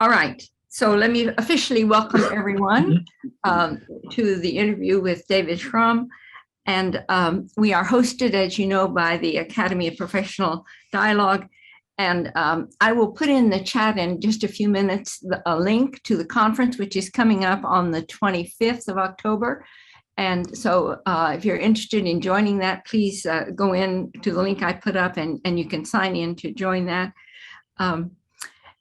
All right, so let me officially welcome everyone to the interview with David Schrum. And we are hosted, as you know, by the Academy of Professional Dialogue. And I will put in the chat in just a few minutes a link to the conference, which is coming up on the 25th of October. And so if you're interested in joining that, please go in to the link I put up and you can sign in to join that.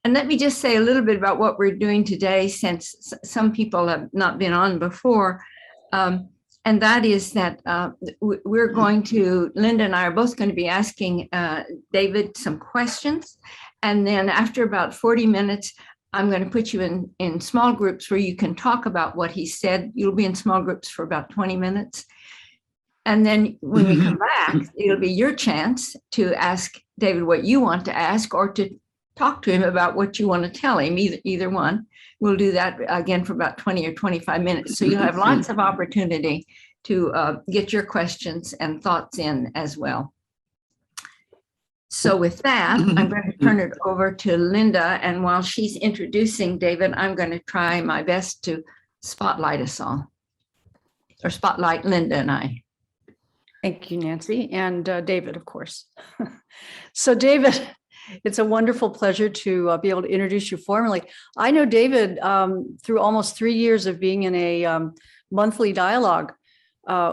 And let me just say a little bit about what we're doing today, since some people have not been on before. And that is that we're going to, Linda and I are both going to be asking David some questions. And then after about 40 minutes, I'm going to put you in small groups where you can talk about what he said. You'll be in small groups for about 20 minutes. And then when we come back, it'll be your chance to ask David what you want to ask, or to talk to him about what you want to tell him, either one. We'll do that again for about 20 or 25 minutes. So you'll have lots of opportunity to get your questions and thoughts in as well. So with that, I'm going to turn it over to Linda. And while she's introducing David, I'm going to try my best to spotlight us all, or spotlight Linda and I. Thank you, Nancy, and David, of course. So David, it's a wonderful pleasure to be able to introduce you formally. I know David through almost 3 years of being in a monthly dialogue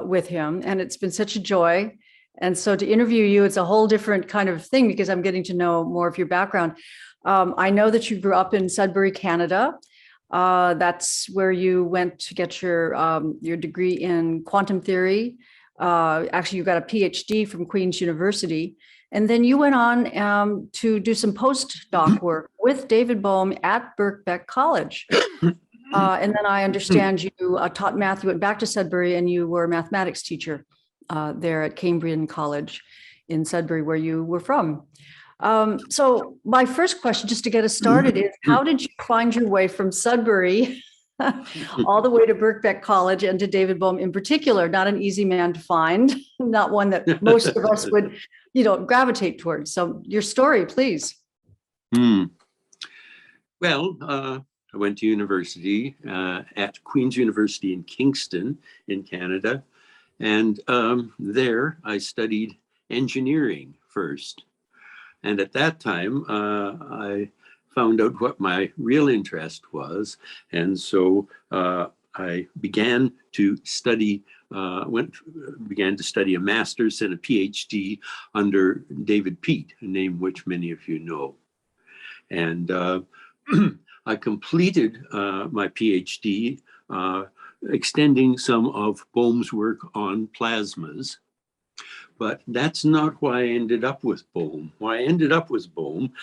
with him, and it's been such a joy. And so to interview you, it's a whole different kind of thing because I'm getting to know more of your background. I know that you grew up in Sudbury, Canada. That's where you went to get your degree in quantum theory. Actually, you got a PhD from Queen's University. And then you went on to do some postdoc work with David Bohm at Birkbeck College. And then I understand you taught math. You went back to Sudbury and you were a mathematics teacher there at Cambrian College in Sudbury, where you were from. So my first question, just to get us started, is how did you find your way from Sudbury all the way to Birkbeck College, and to David Bohm in particular? Not an easy man to find, not one that most of us would, gravitate towards. So your story, please. Well, I went to university at Queen's University in Kingston in Canada. And there I studied engineering first. And at that time, I found out what my real interest was. And so I began to study a master's and a PhD under David Peat, a name which many of you know. And I completed my PhD, extending some of Bohm's work on plasmas. But that's not why I ended up with Bohm. Why I ended up with Bohm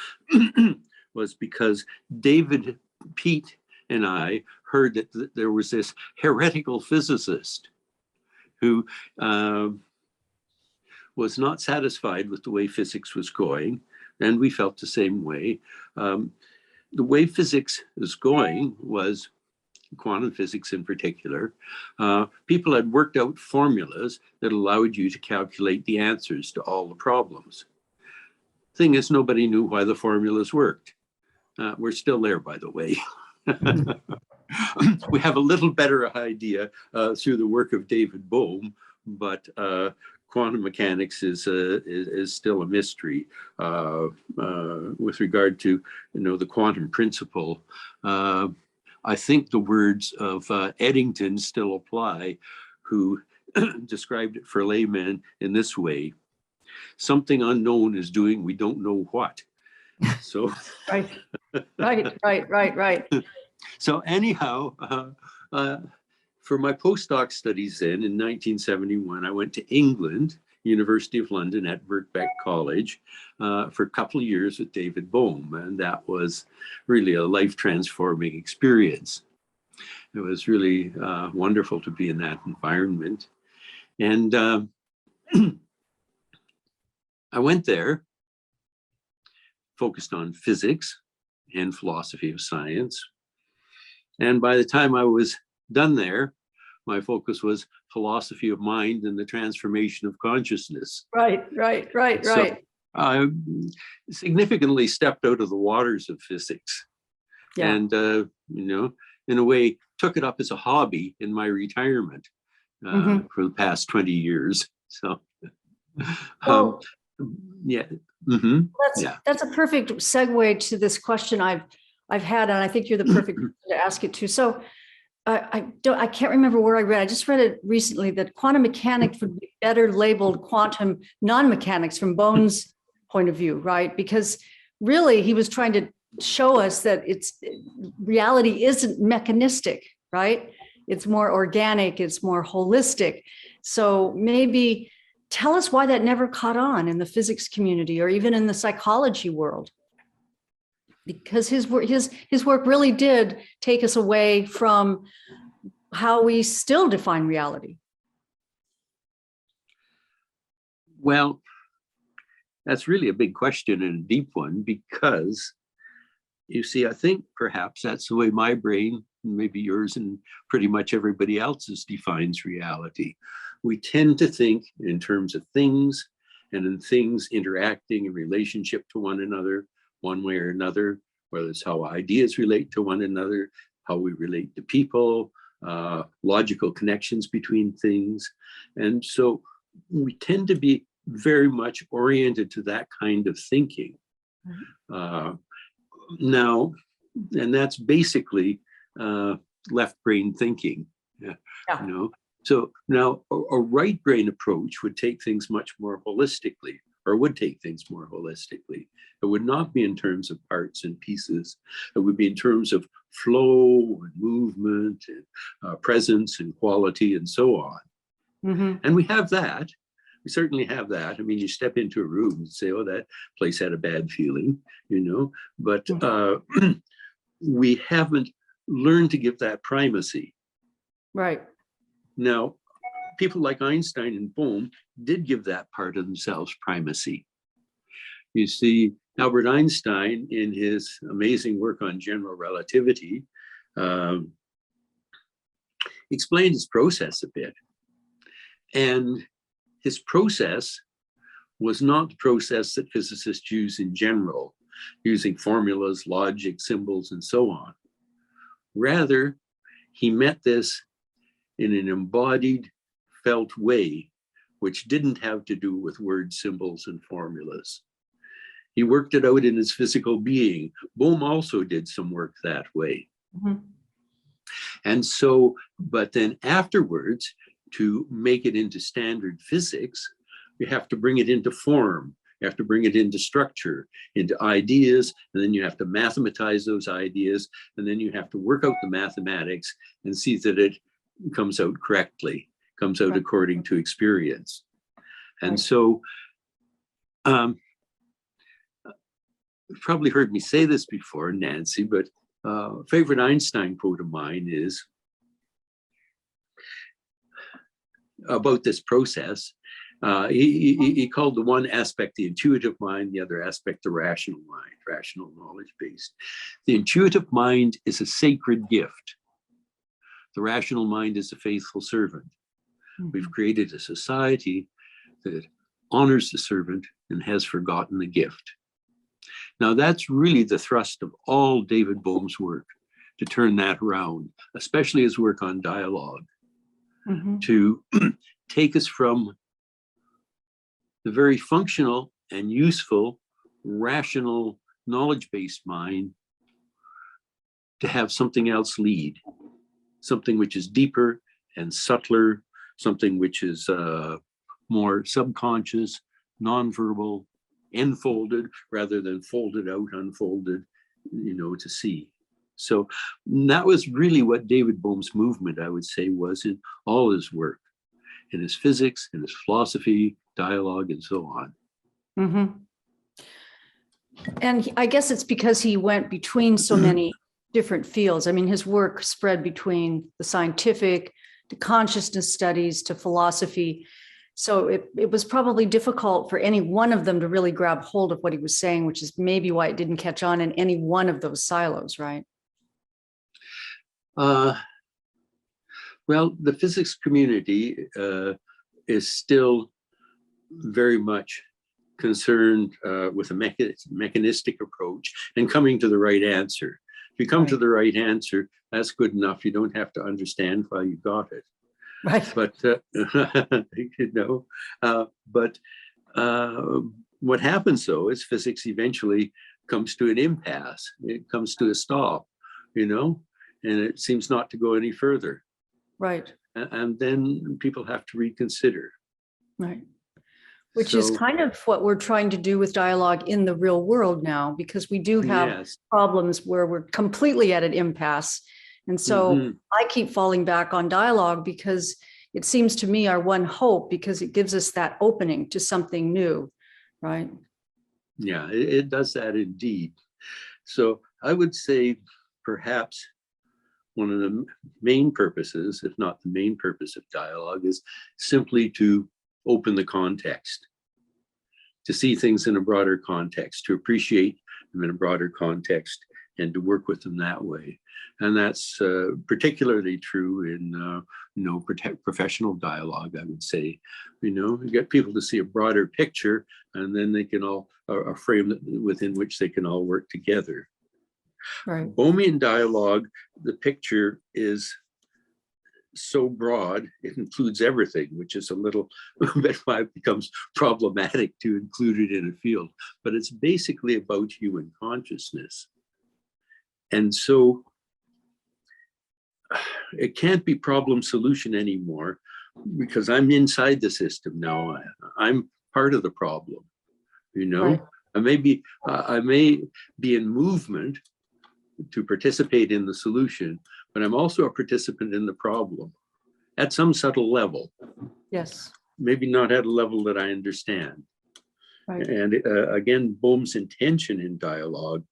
was because David Peat and I heard that there was this heretical physicist who was not satisfied with the way physics was going, and we felt the same way. The way physics was going was, quantum physics in particular, people had worked out formulas that allowed you to calculate the answers to all the problems. Thing is, nobody knew why the formulas worked. We're still there, by the way. We have a little better idea through the work of David Bohm, but quantum mechanics is still a mystery with regard to the quantum principle. I think the words of Eddington still apply, who described it for laymen in this way: something unknown is doing we don't know what. So right. So anyhow, for my postdoc studies then in 1971, I went to England, University of London at Birkbeck College for a couple of years with David Bohm. And that was really a life-transforming experience. It was really wonderful to be in that environment. And I went there, focused on physics and philosophy of science. And by the time I was done there, my focus was philosophy of mind and the transformation of consciousness. Right. So I significantly stepped out of the waters of physics Yeah. And, in a way, took it up as a hobby in my retirement for the past 20 years. So, Well, yeah. Mm-hmm. That's a perfect segue to this question I've had, and I think you're the perfect person to ask it to. So I can't remember where I read. I just read it recently that quantum mechanics would be better labeled quantum non-mechanics from Bohm's point of view, right? Because really he was trying to show us that reality isn't mechanistic, right? It's more organic, it's more holistic. So maybe tell us why that never caught on in the physics community or even in the psychology world. Because his work really did take us away from how we still define reality. Well, that's really a big question and a deep one, because you see, I think perhaps that's the way my brain, maybe yours and pretty much everybody else's, defines reality. We tend to think in terms of things, and in things interacting in relationship to one another, one way or another, whether it's how ideas relate to one another, how we relate to people, logical connections between things. And so we tend to be very much oriented to that kind of thinking. Now, and that's basically left brain thinking. So now a right brain approach would take things much more holistically, or would take things more holistically. It would not be in terms of parts and pieces. It would be in terms of flow and movement and presence and quality and so on. Mm-hmm. And we have that. We certainly have that. I mean, you step into a room and say, oh, that place had a bad feeling, but we haven't learned to give that primacy. Right. Now, people like Einstein and Bohm did give that part of themselves primacy. You see, Albert Einstein, in his amazing work on general relativity, explained his process a bit. And his process was not the process that physicists use in general, using formulas, logic, symbols, and so on. Rather, he met this in an embodied, felt way, which didn't have to do with words, symbols, and formulas. He worked it out in his physical being. Bohm also did some work that way. Mm-hmm. And so, but then afterwards, to make it into standard physics, you have to bring it into form. You have to bring it into structure, into ideas, and then you have to mathematize those ideas, and then you have to work out the mathematics and see that it comes out correctly, comes out according to experience. And so, you've probably heard me say this before, Nancy, but a favorite Einstein quote of mine is about this process. He called the one aspect the intuitive mind, the other aspect the rational mind, rational knowledge-based. The intuitive mind is a sacred gift. The rational mind is a faithful servant. Mm-hmm. We've created a society that honors the servant and has forgotten the gift. Now, that's really the thrust of all David Bohm's work, to turn that around, especially his work on dialogue, mm-hmm. to take us from the very functional and useful, rational, knowledge-based mind to have something else lead, something which is deeper and subtler, something which is more subconscious, nonverbal, enfolded rather than folded out, unfolded, to see. So that was really what David Bohm's movement, I would say, was in all his work, in his physics, in his philosophy, dialogue, and so on. Mm-hmm. And I guess it's because he went between so many different fields. I mean, his work spread between the scientific, to consciousness studies, to philosophy. So it was probably difficult for any one of them to really grab hold of what he was saying, which is maybe why it didn't catch on in any one of those silos, right? Well, the physics community is still very much concerned with a mechanistic approach and coming to the right answer. If you come to the right answer, that's good enough. You don't have to understand why you got it. Right. But what happens though is physics eventually comes to an impasse. It comes to a stop, and it seems not to go any further. Right. And then people have to reconsider. Right. Which is kind of what we're trying to do with dialogue in the real world now, because we do have problems where we're completely at an impasse. And so I keep falling back on dialogue because it seems to me our one hope, because it gives us that opening to something new, right? Yeah, it does that indeed. So I would say perhaps one of the main purposes, if not the main purpose of dialogue, is simply to open the context, to see things in a broader context, to appreciate them in a broader context, and to work with them that way. And that's particularly true in professional dialogue, I would say. You get people to see a broader picture, and then they can all, a frame within which they can all work together. Right. Bohmian dialogue, the picture is so broad, it includes everything, which is a little bit why it becomes problematic to include it in a field. But it's basically about human consciousness. And so it can't be problem solution anymore, because I'm inside the system now. I'm part of the problem, Right. I may be in movement to participate in the solution, but I'm also a participant in the problem at some subtle level. Yes. Maybe not at a level that I understand. Right. And again, Bohm's intention in dialogue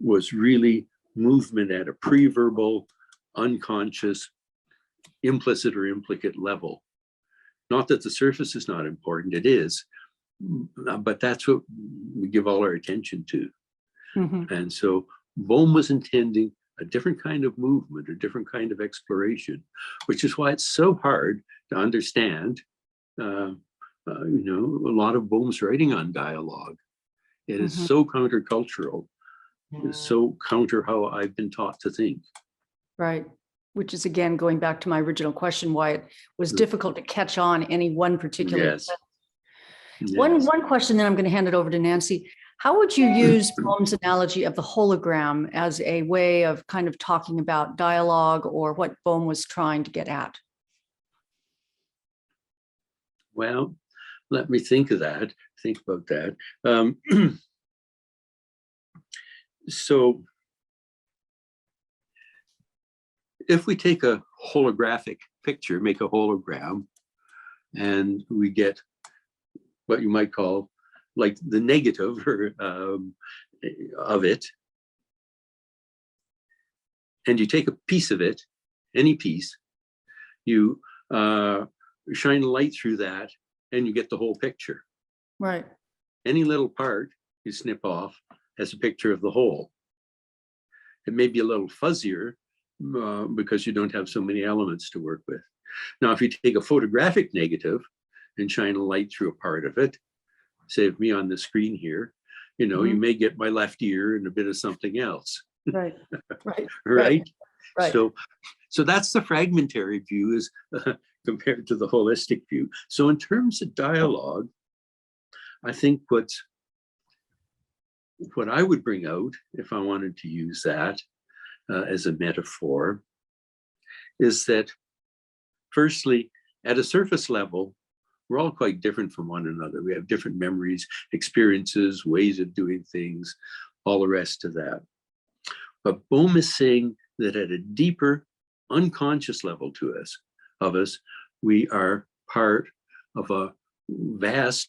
was really movement at a pre-verbal, unconscious, implicit or implicate level. Not that the surface is not important, it is, but that's what we give all our attention to. And so Bohm was intending a different kind of movement, a different kind of exploration, which is why it's so hard to understand, a lot of Bohm's writing on dialogue. It is so countercultural, so counter how I've been taught to think. Right. Which is, again, going back to my original question, why it was difficult to catch on any one particular. Yes. One question, then I'm going to hand it over to Nancy. How would you use Bohm's analogy of the hologram as a way of kind of talking about dialogue, or what Bohm was trying to get at? Well, let me think about that. So if we take a holographic picture, make a hologram, and we get what you might call like the negative of it, and you take a piece of it, any piece, you shine a light through that, and you get the whole picture. Right. Any little part you snip off has a picture of the whole. It may be a little fuzzier because you don't have so many elements to work with. Now, if you take a photographic negative and shine a light through a part of it, say of me on the screen here, you may get my left ear and a bit of something else. Right. Right. Right. Right. So that's the fragmentary view is compared to the holistic view. So in terms of dialogue, I think what I would bring out, if I wanted to use that as a metaphor, is that firstly, at a surface level, we're all quite different from one another. We have different memories, experiences, ways of doing things, all the rest of that. But Bohm is saying that at a deeper, unconscious level of us, we are part of a vast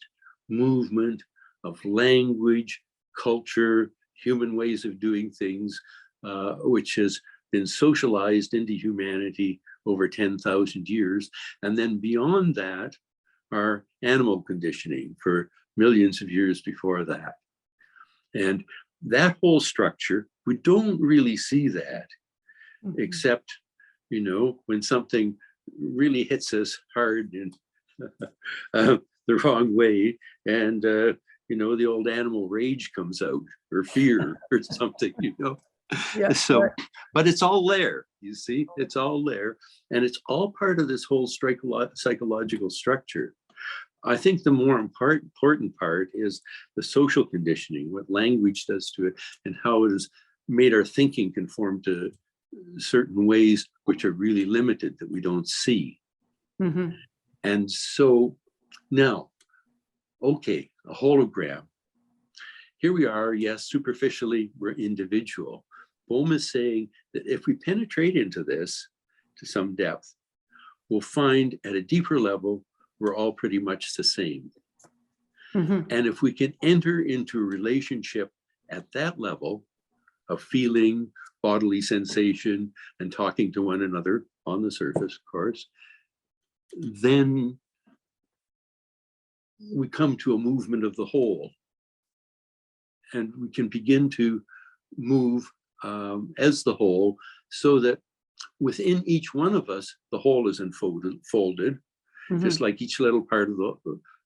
movement of language, culture, human ways of doing things, which has been socialized into humanity over 10,000 years. And then beyond that, are animal conditioning for millions of years before that. And that whole structure, we don't really see that, except, when something really hits us hard in the wrong way, and the old animal rage comes out, or fear, or something, Yeah. So, Right. but it's all there, you see, it's all there. And it's all part of this whole psychological structure. I think the more important part is the social conditioning, what language does to it, and how it has made our thinking conform to certain ways which are really limited that we don't see. Mm-hmm. And so now, okay, a hologram. Here we are, yes, superficially, we're individual. Bohm is saying that if we penetrate into this to some depth, we'll find at a deeper level, we're all pretty much the same. Mm-hmm. And if we can enter into a relationship at that level of feeling, bodily sensation, and talking to one another on the surface, of course, then we come to a movement of the whole. And we can begin to move as the whole, so that within each one of us, the whole is folded, Mm-hmm. just like each little part of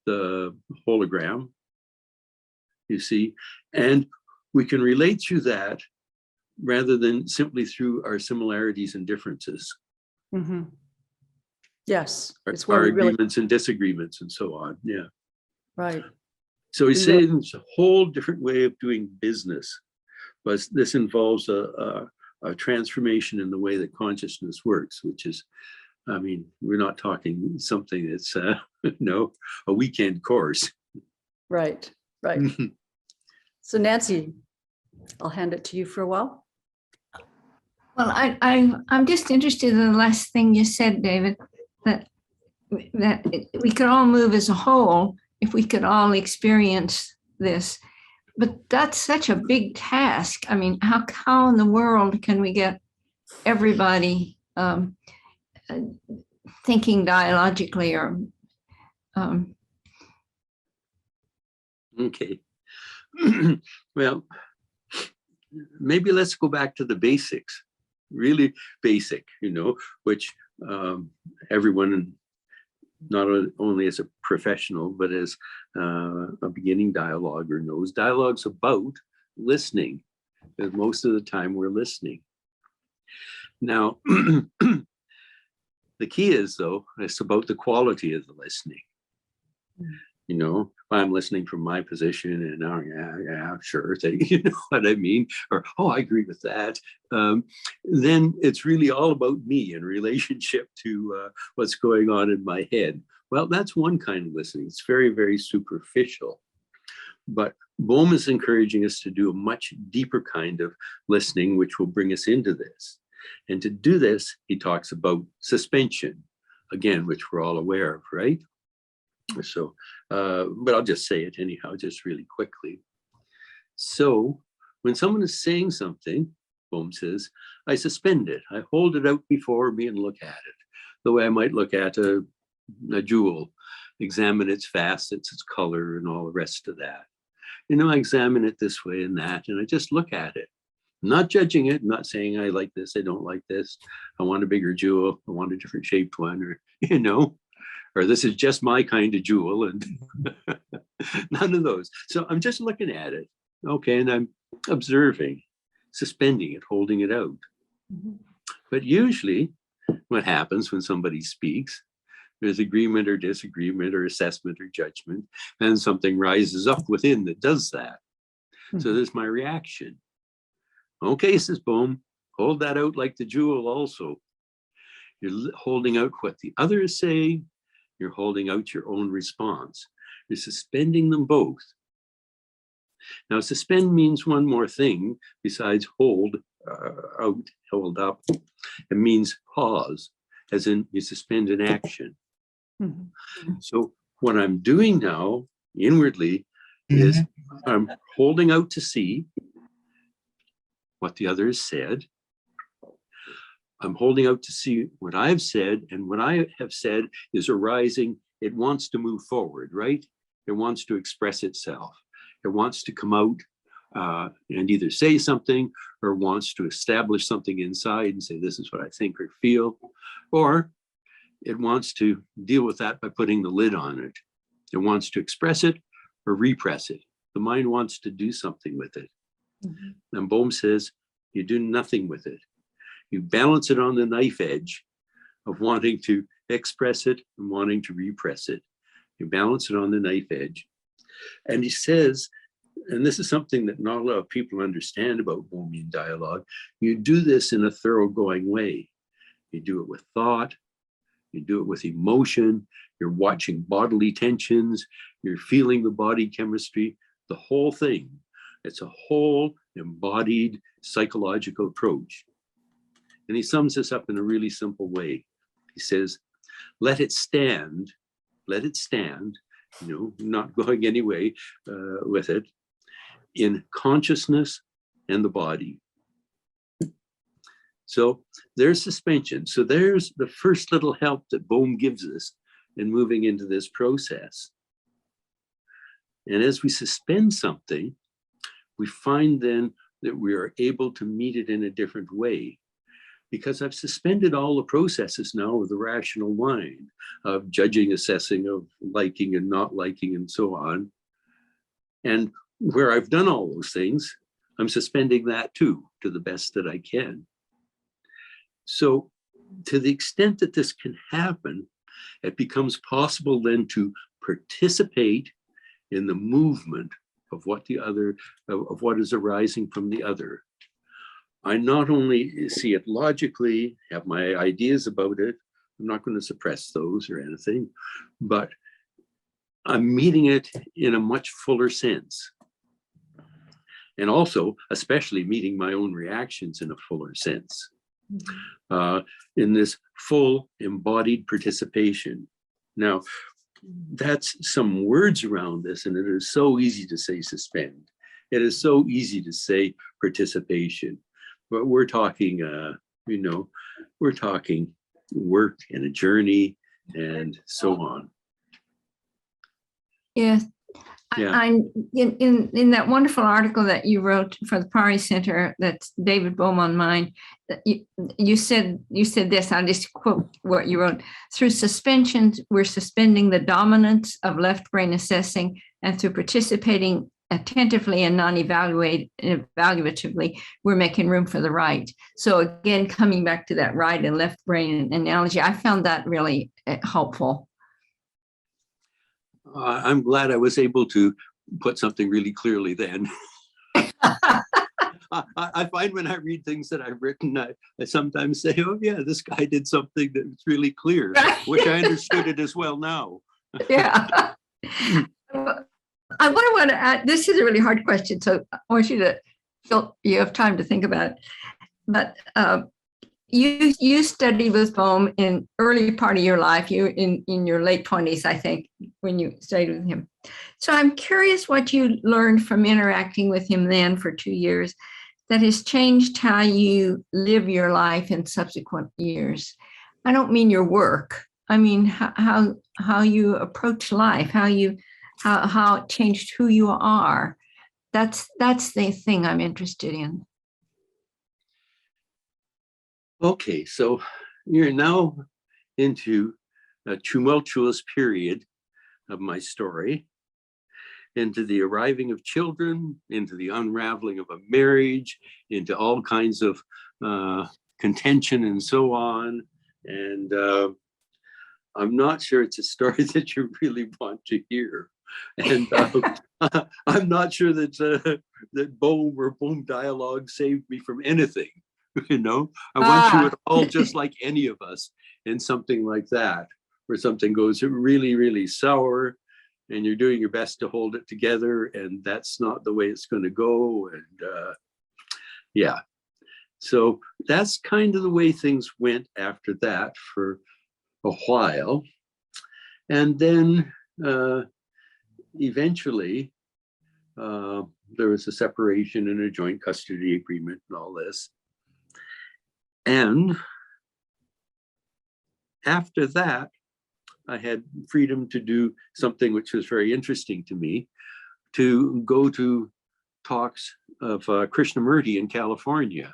the hologram, you see. And we can relate through that rather than simply through our similarities and differences. Mm-hmm. Yes, Our, it's where our we really, agreements and disagreements and so on, yeah. right. So he's We really- saying it's a whole different way of doing business, but this involves a transformation in the way that consciousness works, which is, I mean, we're not talking something that's, no, a weekend course. Right, right. So Nancy, I'll hand it to you for a while. Well, I'm just interested in the last thing you said, David, that we could all move as a whole if we could all experience this. But that's such a big task. I mean, how in the world can we get everybody thinking dialogically or Okay. Well, maybe let's go back to the basics, really basic, you know, which everyone, not only as a professional, but as a beginning dialoguer knows. Dialogue's about listening, because most of the time we're listening. Now, the key is, though, it's about the quality of the listening. You know, I'm listening from my position and yeah, sure, you know what I mean? Or, oh, I agree with that. Then it's really all about me in relationship to what's going on in my head. Well, that's one kind of listening. It's very, very superficial. But Bohm is encouraging us to do a much deeper kind of listening, which will bring us into this. And to do this, he talks about suspension, again, which we're all aware of, right? So, but I'll just say it anyhow, just really quickly. So when someone is saying something, Bohm says, I suspend it. I hold it out before me and look at it. The way I might look at a jewel, examine its facets, its color, and all the rest of that. You know, I examine it this way and that, and I just look at it. I'm not judging it, I'm not saying I like this, I don't like this. I want a bigger jewel, I want a different shaped one, or, you know, or this is just my kind of jewel, and none of those. So I'm just looking at it, okay, and I'm observing, suspending it, holding it out. Mm-hmm. But usually what happens when somebody speaks, there's agreement or disagreement or assessment or judgment, and something rises up within that does that. Mm-hmm. So there's my reaction. Okay, says Bohm, hold that out like the jewel also. You're holding out what the other is saying, you're holding out your own response. You're suspending them both. Now, suspend means one more thing besides hold out, hold up. It means pause, as in you suspend an action. Mm-hmm. So what I'm doing now inwardly is I'm holding out to see what the other has said. I'm holding out to see what I've said, and what I have said is arising. It wants to move forward, right? It wants to express itself. It wants to come out and either say something or wants to establish something inside and say, this is what I think or feel, or it wants to deal with that by putting the lid on it. It wants to express it or repress it. The mind wants to do something with it. Mm-hmm. And Bohm says, You do nothing with it. You balance it on the knife edge of wanting to express it and wanting to repress it. You balance it on the knife edge. And he says, and this is something that not a lot of people understand about Bohmian dialogue, you do this in a thoroughgoing way. You do it with thought, you do it with emotion, you're watching bodily tensions, you're feeling the body chemistry, the whole thing. It's a whole embodied psychological approach. And he sums this up in a really simple way. He says, let it stand, not going any way with it, in consciousness and the body. So there's suspension. So there's the first little help that Bohm gives us in moving into this process. And as we suspend something, we find then that we are able to meet it in a different way. Because I've suspended all the processes now of the rational mind, of judging, assessing, of liking and not liking, and so on. And where I've done all those things, I'm suspending that too, to the best that I can. So to the extent that this can happen, it becomes possible then to participate in the movement of what what is arising from the other. I not only see it logically, have my ideas about it, I'm not going to suppress those or anything, but I'm meeting it in a much fuller sense. And also, especially meeting my own reactions in a fuller sense, in this full embodied participation. Now, that's some words around this, and it is so easy to say suspend. It is so easy to say participation. But we're talking, we're talking work and a journey and so on. Yes. Yeah. I'm in that wonderful article that you wrote for the Pari Center, that's David Bohm on Mind. You said this, I'll just quote what you wrote. Through suspensions, we're suspending the dominance of left brain assessing, and through participating attentively and non-evaluatively, we're making room for the right. So again, coming back to that right and left brain analogy, I found that really helpful. I'm glad I was able to put something really clearly then. I find when I read things that I've written, I sometimes say, oh yeah, this guy did something that's really clear. Wish I understood it as well now. Yeah. I want to add, this is a really hard question, so I want you to feel you have time to think about it. But you studied with Bohm in early part of your life, you in your late 20s, I think, when you studied with him. So I'm curious what you learned from interacting with him then for 2 years that has changed how you live your life in subsequent years. I don't mean your work. I mean how you approach life, how it changed who you are. That's the thing I'm interested in. Okay, so you're now into a tumultuous period of my story, into the arriving of children, into the unraveling of a marriage, into all kinds of contention and so on. And I'm not sure it's a story that you really want to hear. And I'm not sure that Bohm or Bohm dialogue saved me from anything. I went through it all just like any of us in something like that, where something goes really, really sour and you're doing your best to hold it together, and that's not the way it's going to go. And yeah, so that's kind of the way things went after that for a while. And then eventually there was a separation and a joint custody agreement and all this. And after that, I had freedom to do something which was very interesting to me, to go to talks of Krishnamurti in California,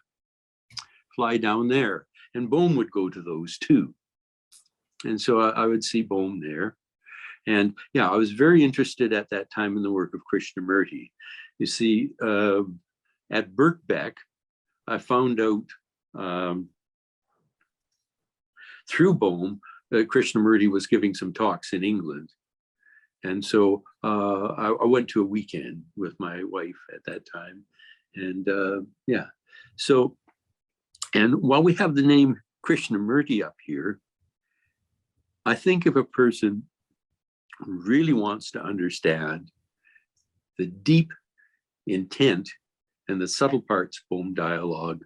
fly down there. And Bohm would go to those too. And so I would see Bohm there. And yeah, I was very interested at that time in the work of Krishnamurti. You see, at Birkbeck, I found out through Bohm that Krishnamurti was giving some talks in England. And so I went to a weekend with my wife at that time. And yeah, so, and while we have the name Krishnamurti up here, I think if a person really wants to understand the deep intent and the subtle parts of Bohm dialogue,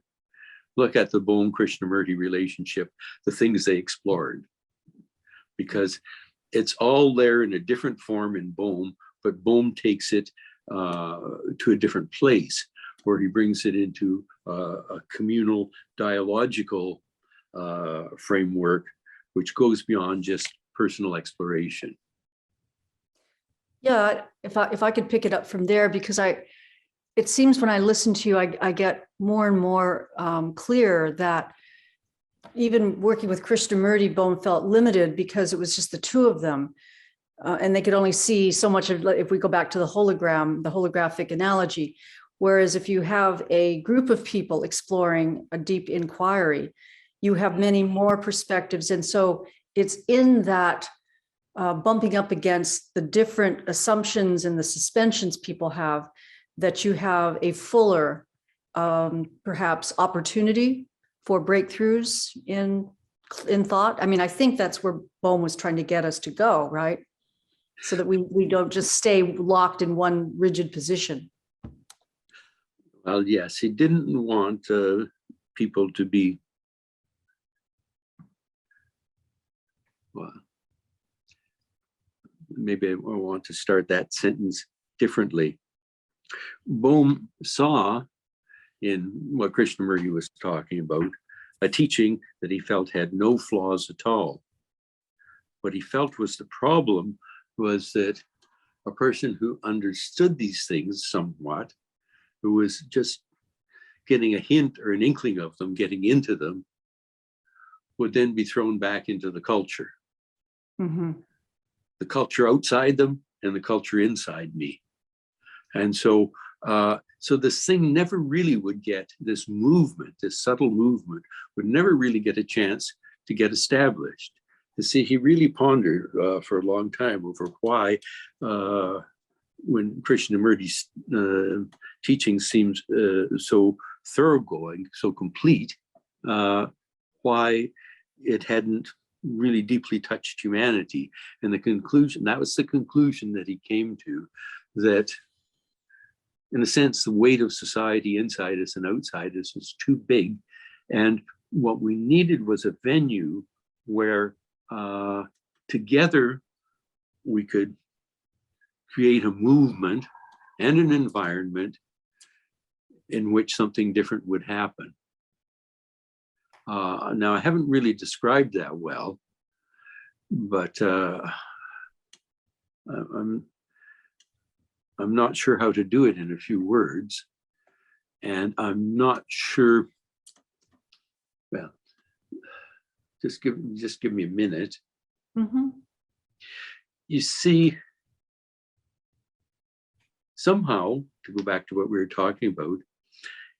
look at the Bohm-Krishnamurti relationship, the things they explored, because it's all there in a different form in Bohm, but Bohm takes it to a different place where he brings it into a communal dialogical framework, which goes beyond just personal exploration. Yeah, if I could pick it up from there, because it seems when I listen to you, I get more and more clear that even working with Krishnamurti, Bohm felt limited because it was just the two of them. And they could only see so much of, if we go back to the hologram, the holographic analogy. Whereas if you have a group of people exploring a deep inquiry, you have many more perspectives. And so it's in that bumping up against the different assumptions and the suspensions people have that you have a fuller, perhaps, opportunity for breakthroughs in thought. I mean, I think that's where Bohm was trying to get us to go, right? So that we don't just stay locked in one rigid position. Well, yes, he didn't want people to be, well, maybe I want to start that sentence differently. Bohm saw in what Krishnamurti was talking about a teaching that he felt had no flaws at all. What he felt was the problem was that a person who understood these things somewhat, who was just getting a hint or an inkling of them, getting into them, would then be thrown back into the culture. Mm-hmm. The culture outside them and the culture inside me. And so, so this thing never really would get, this movement, this subtle movement, would never really get a chance to get established. You see, he really pondered for a long time over why, when Krishnamurti's teaching seems so thoroughgoing, so complete, why it hadn't really deeply touched humanity. And the conclusion, that was the conclusion that he came to, that in a sense, the weight of society inside us and outside us was too big. And what we needed was a venue where together we could create a movement and an environment in which something different would happen. Now, I haven't really described that well, but I'm not sure how to do it in a few words, and I'm not sure. Well, just give me a minute. Mm-hmm. You see, somehow, to go back to what we were talking about,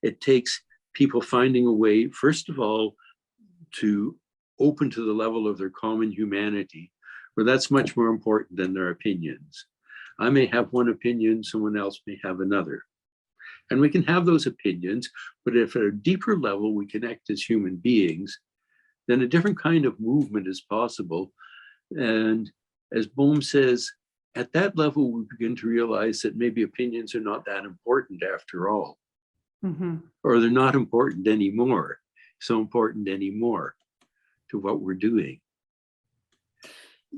it takes people finding a way, first of all, to open to the level of their common humanity, where that's much more important than their opinions. I may have one opinion, someone else may have another. And we can have those opinions, but if at a deeper level we connect as human beings, then a different kind of movement is possible. And as Bohm says, at that level, we begin to realize that maybe opinions are not that important after all, Mm-hmm. or they're not important anymore, so important anymore to what we're doing.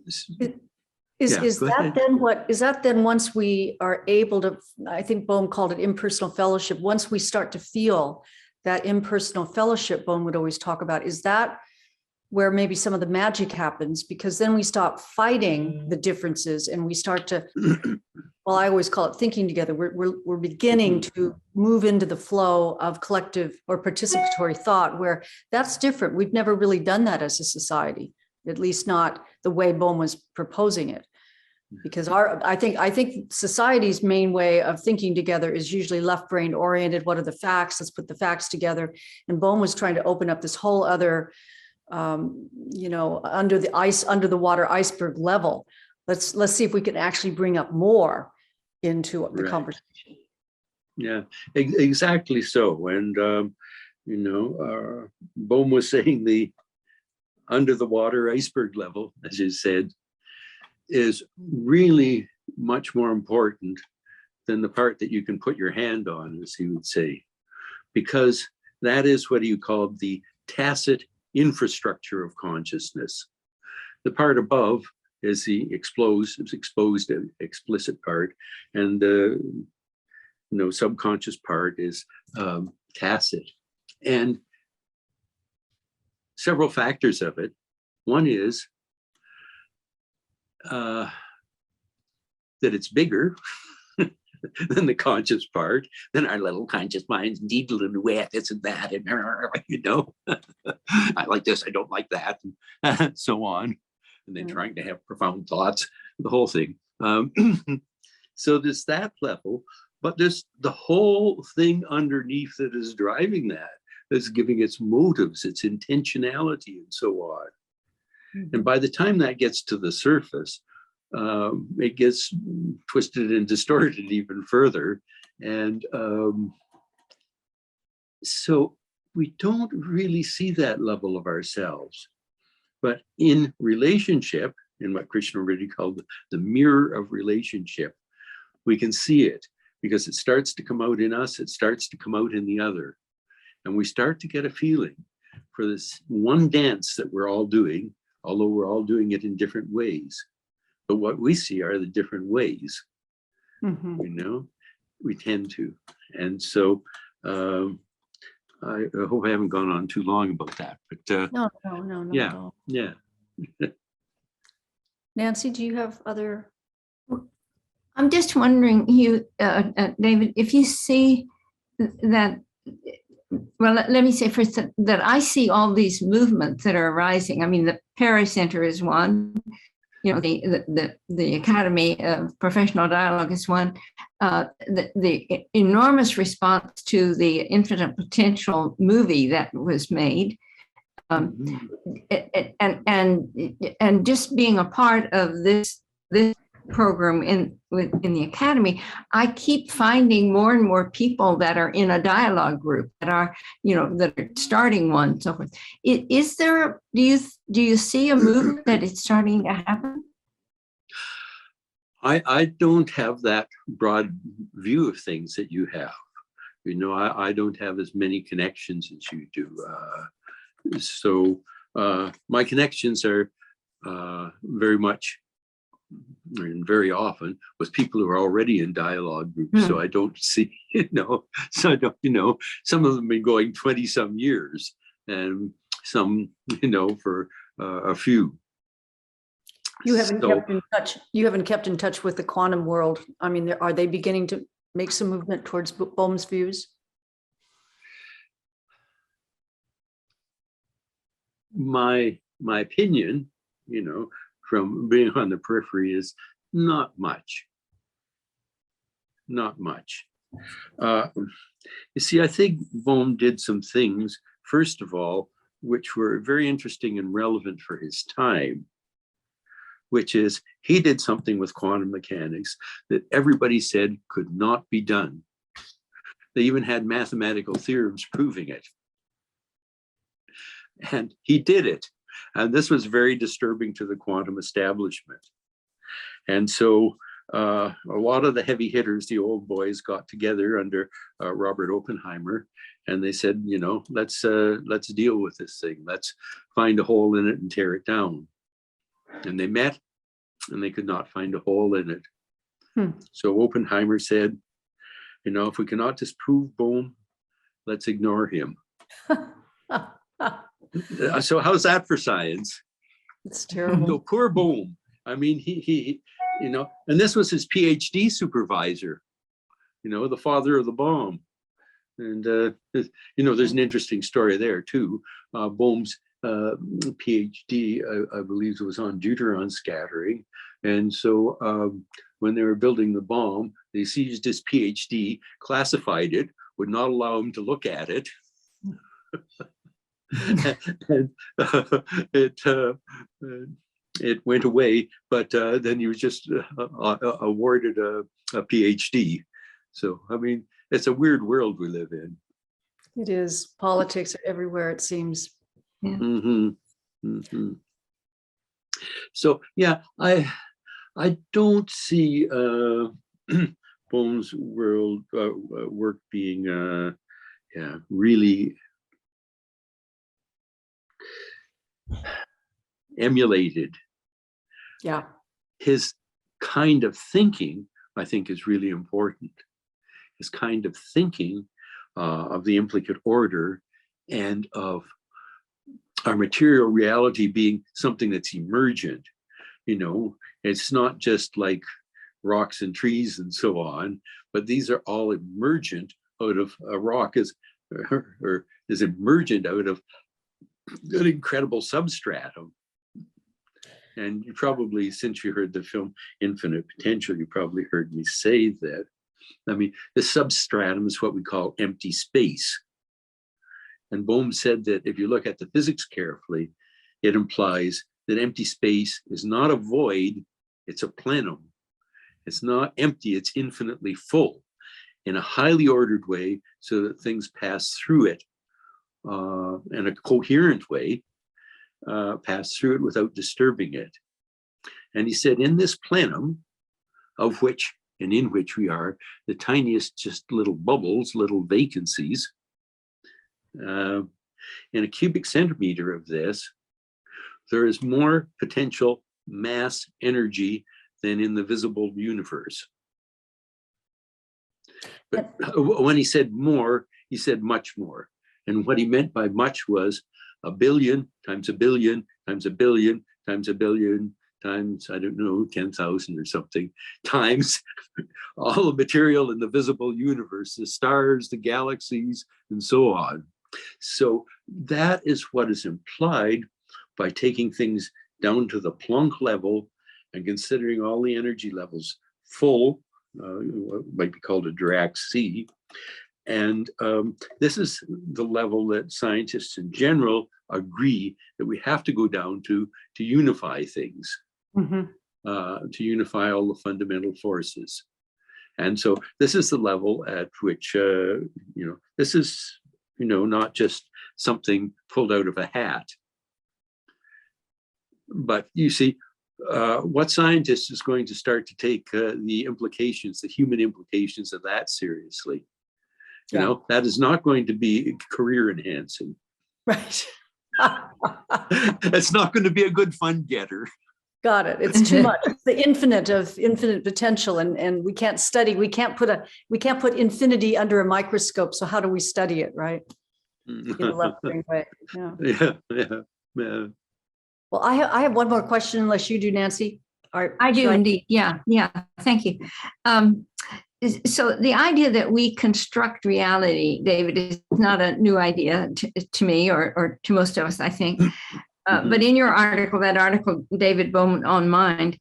Is ahead. that then once we are able to, I think Bohm called it impersonal fellowship, once we start to feel that impersonal fellowship Bohm would always talk about, is that where maybe some of the magic happens? Because then we stop fighting the differences and we start to, well, I always call it thinking together. We're beginning to move into the flow of collective or participatory thought, where that's different. We've never really done that as a society, at least not the way Bohm was proposing it. Because I think society's main way of thinking together is usually left-brain oriented. What are the facts? Let's put the facts together. And Bohm was trying to open up this whole other, under the water iceberg level. Let's see if we can actually bring up more into the conversation. Yeah, exactly so. And Bohm was saying the under the water iceberg level, as you said, is really much more important than the part that you can put your hand on, as he would say, because that is what he called the tacit infrastructure of consciousness. The part above is the exposed explicit part, and the subconscious part is tacit. And several factors of it. One is that it's bigger than the conscious part, then our little conscious minds needling away at this and that, and I like this, I don't like that, and so on. And then trying to have profound thoughts, the whole thing. So there's that level, but there's the whole thing underneath that is driving that's giving its motives, its intentionality, and so on. And by the time that gets to the surface, it gets twisted and distorted even further. And so we don't really see that level of ourselves. But in relationship, in what Krishna already called the mirror of relationship, we can see it because it starts to come out in us, it starts to come out in the other. And we start to get a feeling for this one dance that we're all doing, although we're all doing it in different ways. But what we see are the different ways, we tend to. And so I hope I haven't gone on too long about that. But No. Yeah. Nancy, do you have other? I'm just wondering, David, if you see that, well, let me say first that I see all these movements that are arising. I mean, the Perry Center is one, the Academy of Professional Dialogue is one. The enormous response to the Infinite Potential movie that was made, and just being a part of this program in the Academy, I keep finding more and more people that are in a dialogue group that are starting one. So forth. Is there? Do you see a movement that is starting to happen? I don't have that broad view of things that you have. I don't have as many connections as you do. So my connections are very much and very often with people who are already in dialogue groups. So I don't see, some of them have been going 20 some years and some, for a few. You haven't kept in touch. You haven't kept in touch with the quantum world. I mean, are they beginning to make some movement towards Bohm's views? My opinion, from being on the periphery is not much. Not much. You see, I think Bohm did some things, first of all, which were very interesting and relevant for his time, which is he did something with quantum mechanics that everybody said could not be done. They even had mathematical theorems proving it. And he did it. And this was very disturbing to the quantum establishment. And so a lot of the heavy hitters, the old boys, got together under Robert Oppenheimer, and they said, let's deal with this thing. Let's find a hole in it and tear it down. And they met, and they could not find a hole in it. So Oppenheimer said, if we cannot disprove Bohm, let's ignore him. So how's that for science? It's terrible. So poor Bohm. I mean, he and this was his PhD supervisor, the father of the bomb. And, there's an interesting story there too. Bohm's PhD, I believe, was on deuteron scattering. And so when they were building the bomb, they seized his PhD, classified it, would not allow him to look at it. And it went away, but then he was just awarded a PhD. So, I mean, it's a weird world we live in. It is. Politics are everywhere, it seems. Yeah. Mm-hmm. Mm-hmm. So, yeah, I don't see Bohm's work being really emulated. Yeah. His kind of thinking, I think, is really important. His kind of thinking of the implicate order and of our material reality being something that's emergent. You know, it's not just like rocks and trees and so on, but these are all emergent out of a rock is emergent out of an incredible substratum. And you probably, since you heard the film Infinite Potential, you probably heard me say that. I mean, the substratum is what we call empty space. And Bohm said that if you look at the physics carefully, it implies that empty space is not a void, it's a plenum. It's not empty, it's infinitely full in a highly ordered way so that things pass through it in a coherent way, pass through it without disturbing it. And he said, in this plenum, of which and in which we are the tiniest just little bubbles, little vacancies, in a cubic centimeter of this, there is more potential mass energy than in the visible universe. But when he said more, he said much more. And what he meant by much was a billion times a billion times a billion times a billion times, I don't know, 10,000 or something, times all the material in the visible universe, the stars, the galaxies, and so on. So that is what is implied by taking things down to the Planck level and considering all the energy levels full, what might be called a Dirac sea. And this is the level that scientists in general agree that we have to go down to unify things, to unify all the fundamental forces. And so this is the level at which, this is, not just something pulled out of a hat. But you see, what scientist is going to start to take the implications, the human implications of that seriously? You know, that is not going to be career enhancing. Right. It's not going to be a good fun getter. Got it. It's too much. It's the infinite potential, and we can't study. We can't put infinity under a microscope. So how do we study it, right? In a left-brain way. Yeah. Well, I have one more question, unless you do, Nancy. I do indeed. Yeah. Thank you. So the idea that we construct reality, David, is not a new idea to me or to most of us, I think. But in your article, David Bohm on Mind,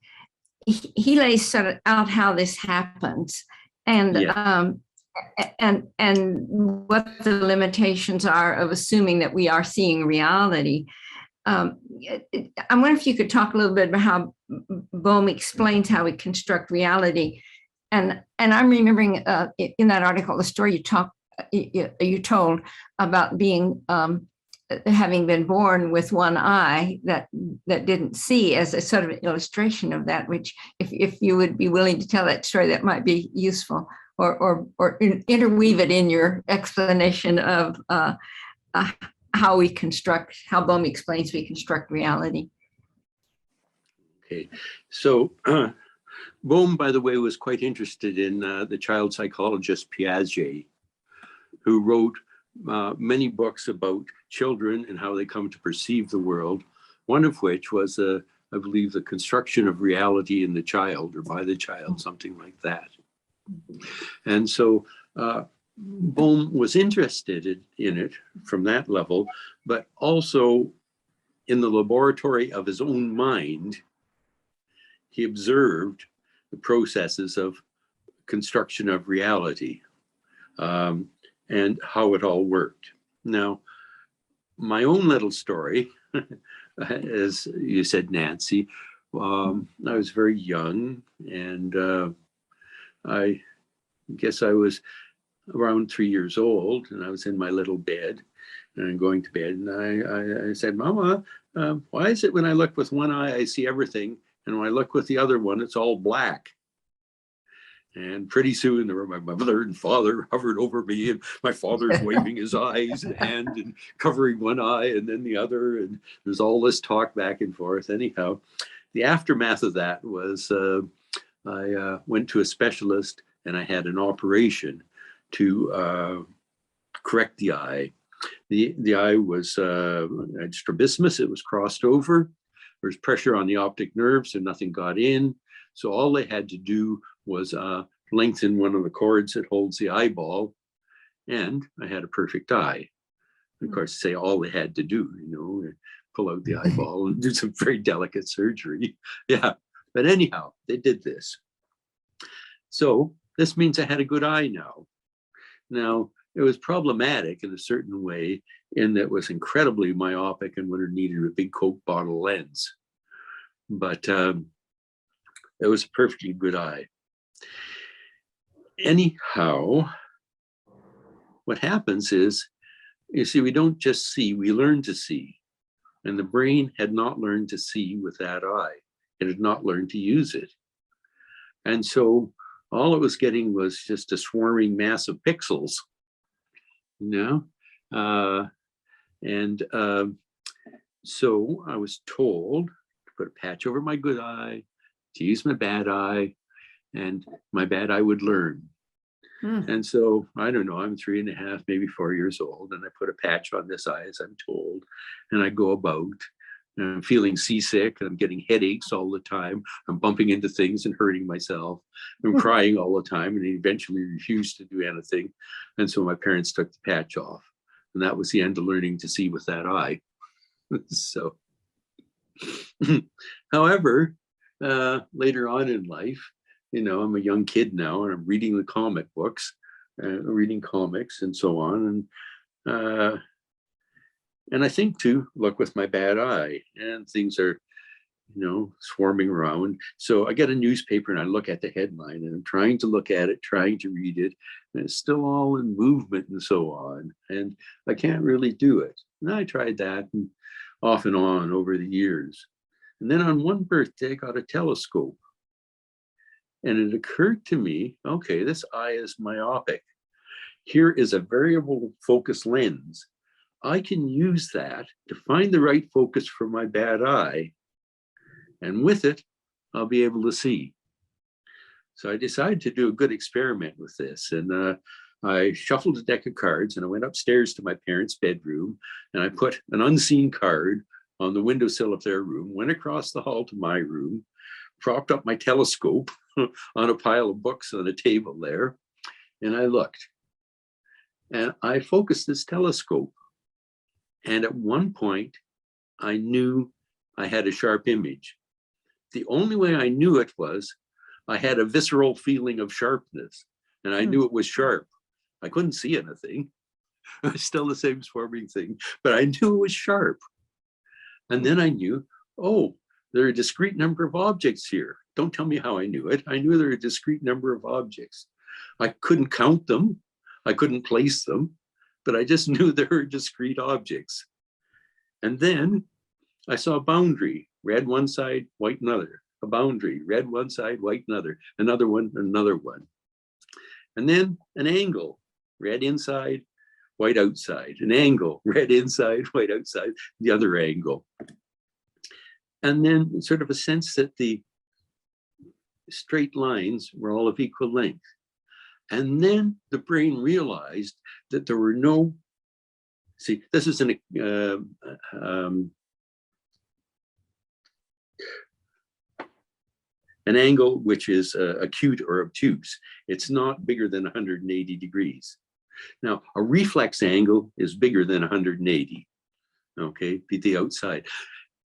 he lays sort of out how this happens and what the limitations are of assuming that we are seeing reality. I wonder if you could talk a little bit about how Bohm explains how we construct reality. And I'm remembering in that article the story you told about being having been born with one eye that didn't see, as a sort of illustration of that. Which, if you would be willing to tell that story, that might be useful, or interweave it in your explanation of how Bohm explains we construct reality. Okay, so Bohm, by the way, was quite interested in the child psychologist Piaget, who wrote many books about children and how they come to perceive the world, one of which was, I believe, the construction of reality in the child or by the child, something like that. And so Bohm was interested in it from that level, but also in the laboratory of his own mind, he observed the processes of construction of reality, and how it all worked. Now, my own little story, as you said, Nancy, I was very young, and I guess I was around 3 years old, and I was in my little bed and I'm going to bed, and I said, Mama, why is it when I look with one eye, I see everything, and when I look with the other one, it's all black? And pretty soon there were my mother and father hovered over me, and my father's waving his eyes and hand and covering one eye and then the other. And there's all this talk back and forth. Anyhow, the aftermath of that was I went to a specialist and I had an operation to correct the eye. The eye was had strabismus, it was crossed over. There was pressure on the optic nerve, so nothing got in. So all they had to do was lengthen one of the cords that holds the eyeball, and I had a perfect eye. Of course, say all they had to do, pull out the eyeball and do some very delicate surgery. Yeah, but anyhow, they did this. So this means I had a good eye now. Now, it was problematic in a certain way in that it was incredibly myopic and would have needed a big Coke bottle lens. But it was a perfectly good eye. Anyhow, what happens is, you see, we don't just see, we learn to see. And the brain had not learned to see with that eye. It had not learned to use it. And so all it was getting was just a swarming mass of pixels, so I was told to put a patch over my good eye, to use my bad eye, and my bad eye would learn. And so, I don't know, I'm 3.5, maybe 4 years old, and I put a patch on this eye as I'm told, and I go about, and I'm feeling seasick, and I'm getting headaches all the time. I'm bumping into things and hurting myself. I'm crying all the time, and eventually refused to do anything. And so my parents took the patch off, and that was the end of learning to see with that eye. So, however, later on in life, I'm a young kid now, and I'm reading the comic books, reading comics and so on. And I think to look with my bad eye, and things are, swarming around. So I get a newspaper and I look at the headline, and I'm trying to look at it, trying to read it, and it's still all in movement and so on. And I can't really do it. And I tried that and off and on over the years. And then on one birthday, I got a telescope. And it occurred to me, okay, this eye is myopic. Here is a variable focus lens. I can use that to find the right focus for my bad eye. And with it, I'll be able to see. So I decided to do a good experiment with this. And I shuffled a deck of cards, and I went upstairs to my parents' bedroom, and I put an unseen card on the windowsill of their room, went across the hall to my room, propped up my telescope on a pile of books on a table there, and I looked. And I focused this telescope. And at one point, I knew I had a sharp image. The only way I knew it was I had a visceral feeling of sharpness, and I knew it was sharp. I couldn't see anything. It was still the same swarming thing, but I knew it was sharp. And then I knew, oh, there are a discrete number of objects here. Don't tell me how I knew it. I knew there were a discrete number of objects. I couldn't count them. I couldn't place them, but I just knew there were discrete objects. And then I saw a boundary, red one side, white another. A boundary, red one side, white another one, another one. And then an angle, red inside, white outside. An angle, red inside, white outside, the other angle. And then sort of a sense that the straight lines were all of equal length. And then the brain realized that there were no, see, this is an angle which is acute or obtuse. It's not bigger than 180 degrees. Now, a reflex angle is bigger than 180, okay, be the outside.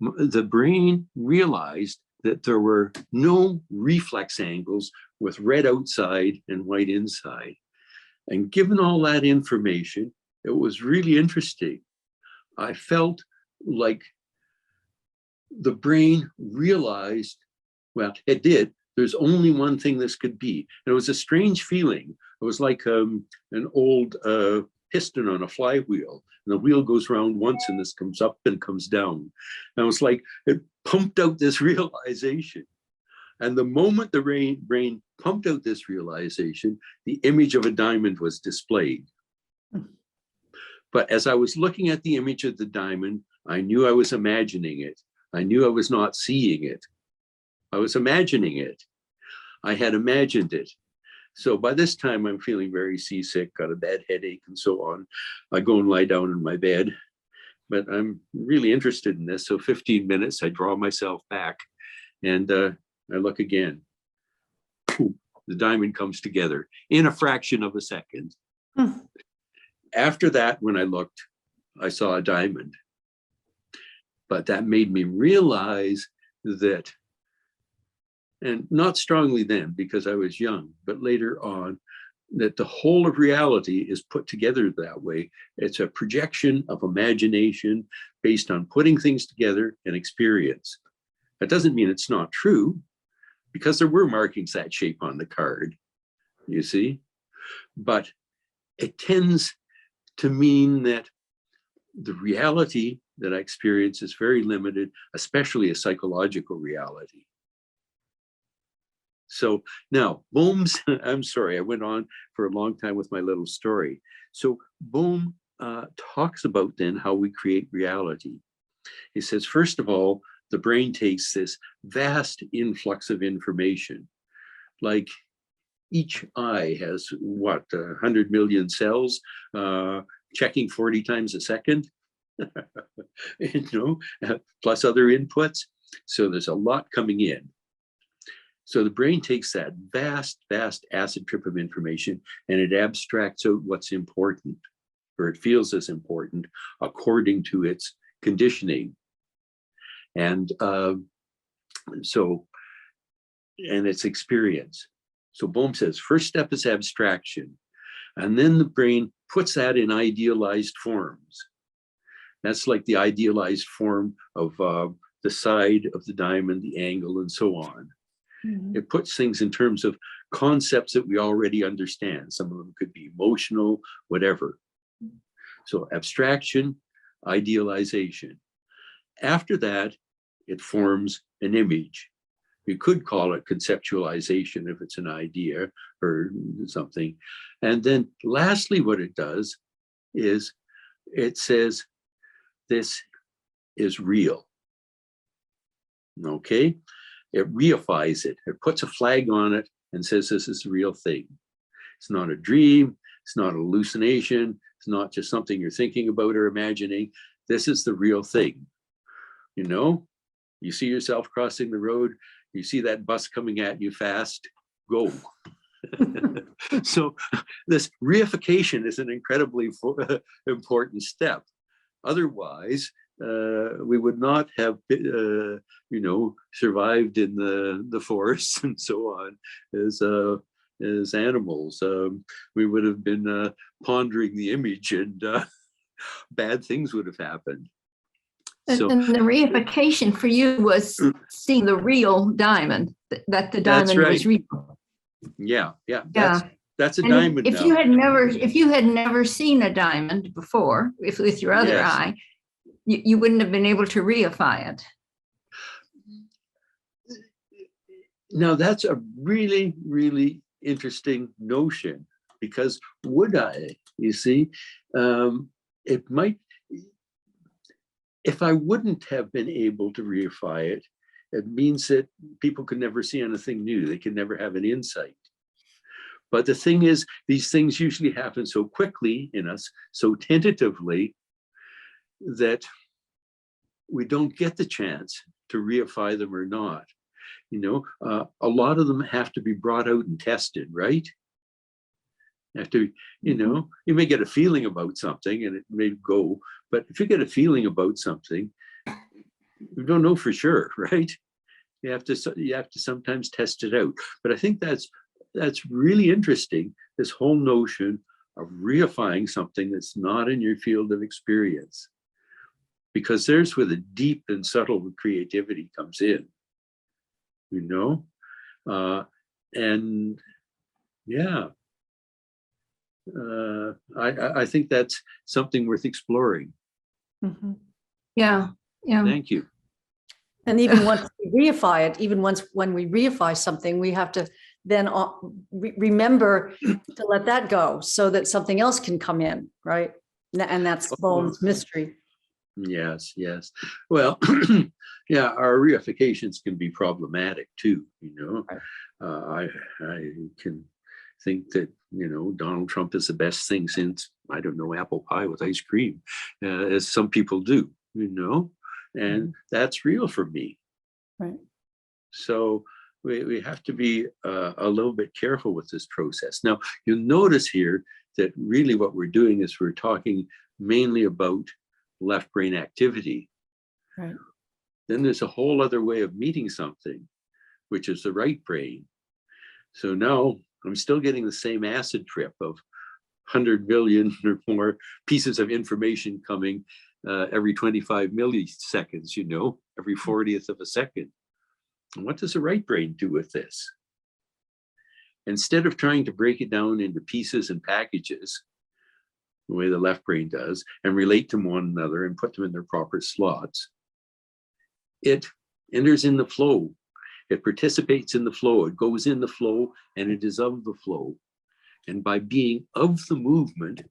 The brain realized that there were no reflex angles with red outside and white inside. And given all that information, it was really interesting. I felt like the brain realized, well, it did, there's only one thing this could be. And it was a strange feeling. It was like an old piston on a flywheel. And the wheel goes around once and this comes up and comes down. And it was like it pumped out this realization. And the moment the brain pumped out this realization, the image of a diamond was displayed. But as I was looking at the image of the diamond, I knew I was imagining it. I knew I was not seeing it. I was imagining it. I had imagined it. So by this time, I'm feeling very seasick, got a bad headache and so on. I go and lie down in my bed, but I'm really interested in this. So 15 minutes, I draw myself back and I look again. The diamond comes together in a fraction of a second. After that, when I looked, I saw a diamond. But that made me realize that, and not strongly then because I was young, but later on, that the whole of reality is put together that way. It's a projection of imagination based on putting things together and experience. That doesn't mean it's not true, because there were markings that shape on the card, you see, but it tends to mean that the reality that I experience is very limited, especially a psychological reality. So now Boehm's, I'm sorry, I went on for a long time with my little story. So Boehm talks about then how we create reality. He says, first of all, the brain takes this vast influx of information. Like each eye has what, 100 million cells checking 40 times a second, plus other inputs. So there's a lot coming in. So the brain takes that vast acid trip of information and it abstracts out what's important, or it feels as important according to its conditioning. And its experience. So Boehm says, first step is abstraction. And then the brain puts that in idealized forms. That's like the idealized form of the side of the diamond, the angle, and so on. Mm-hmm. It puts things in terms of concepts that we already understand. Some of them could be emotional, whatever. So abstraction, idealization. After that, it forms an image. You could call it conceptualization if it's an idea or something. And then lastly, what it does is it says, this is real. Okay? It reifies it. It puts a flag on it and says, this is the real thing. It's not a dream. It's not a hallucination. It's not just something you're thinking about or imagining. This is the real thing. You know, you see yourself crossing the road, you see that bus coming at you fast, go. So this reification is an incredibly important step. Otherwise, we would not have, survived in the forests and so on as animals. We would have been pondering the image, and bad things would have happened. And the reification for you was seeing the real diamond, that the diamond was real. Yeah. That's a diamond. If you had never seen a diamond before, with your other eye, you wouldn't have been able to reify it. Now that's a really, really interesting notion, because would I, you see, it might, if I wouldn't have been able to reify it, it means that people could never see anything new. They could never have an insight. But the thing is, these things usually happen so quickly in us, so tentatively, that we don't get the chance to reify them or not. A lot of them have to be brought out and tested, right? After, you may get a feeling about something and it may go, but if you get a feeling about something, you don't know for sure, right? You have to sometimes test it out. But I think that's really interesting, this whole notion of reifying something that's not in your field of experience, because there's where the deep and subtle creativity comes in, you know? And yeah, I think that's something worth exploring. Mhm. Yeah. Yeah. Thank you. And even once we reify it, when we reify something, we have to then remember to let that go so that something else can come in, right? And that's Bohm's mystery. Yes, yes. Well, yeah, our reifications can be problematic too, you know. Right. I can think that, you know, Donald Trump is the best thing since, I don't know, apple pie with ice cream, as some people do, you know, and that's real for me. Right. So we have to be a little bit careful with this process. Now, you'll notice here that really what we're doing is we're talking mainly about left brain activity. Right. Then there's a whole other way of meeting something, which is the right brain. So now I'm still getting the same acid trip of 100 billion or more pieces of information coming every 25 milliseconds, you know, every 40th of a second. And what does the right brain do with this? Instead of trying to break it down into pieces and packages, the way the left brain does, and relate to one another and put them in their proper slots, it enters in the flow. It participates in the flow. It goes in the flow, and it is of the flow. And by being of the movement,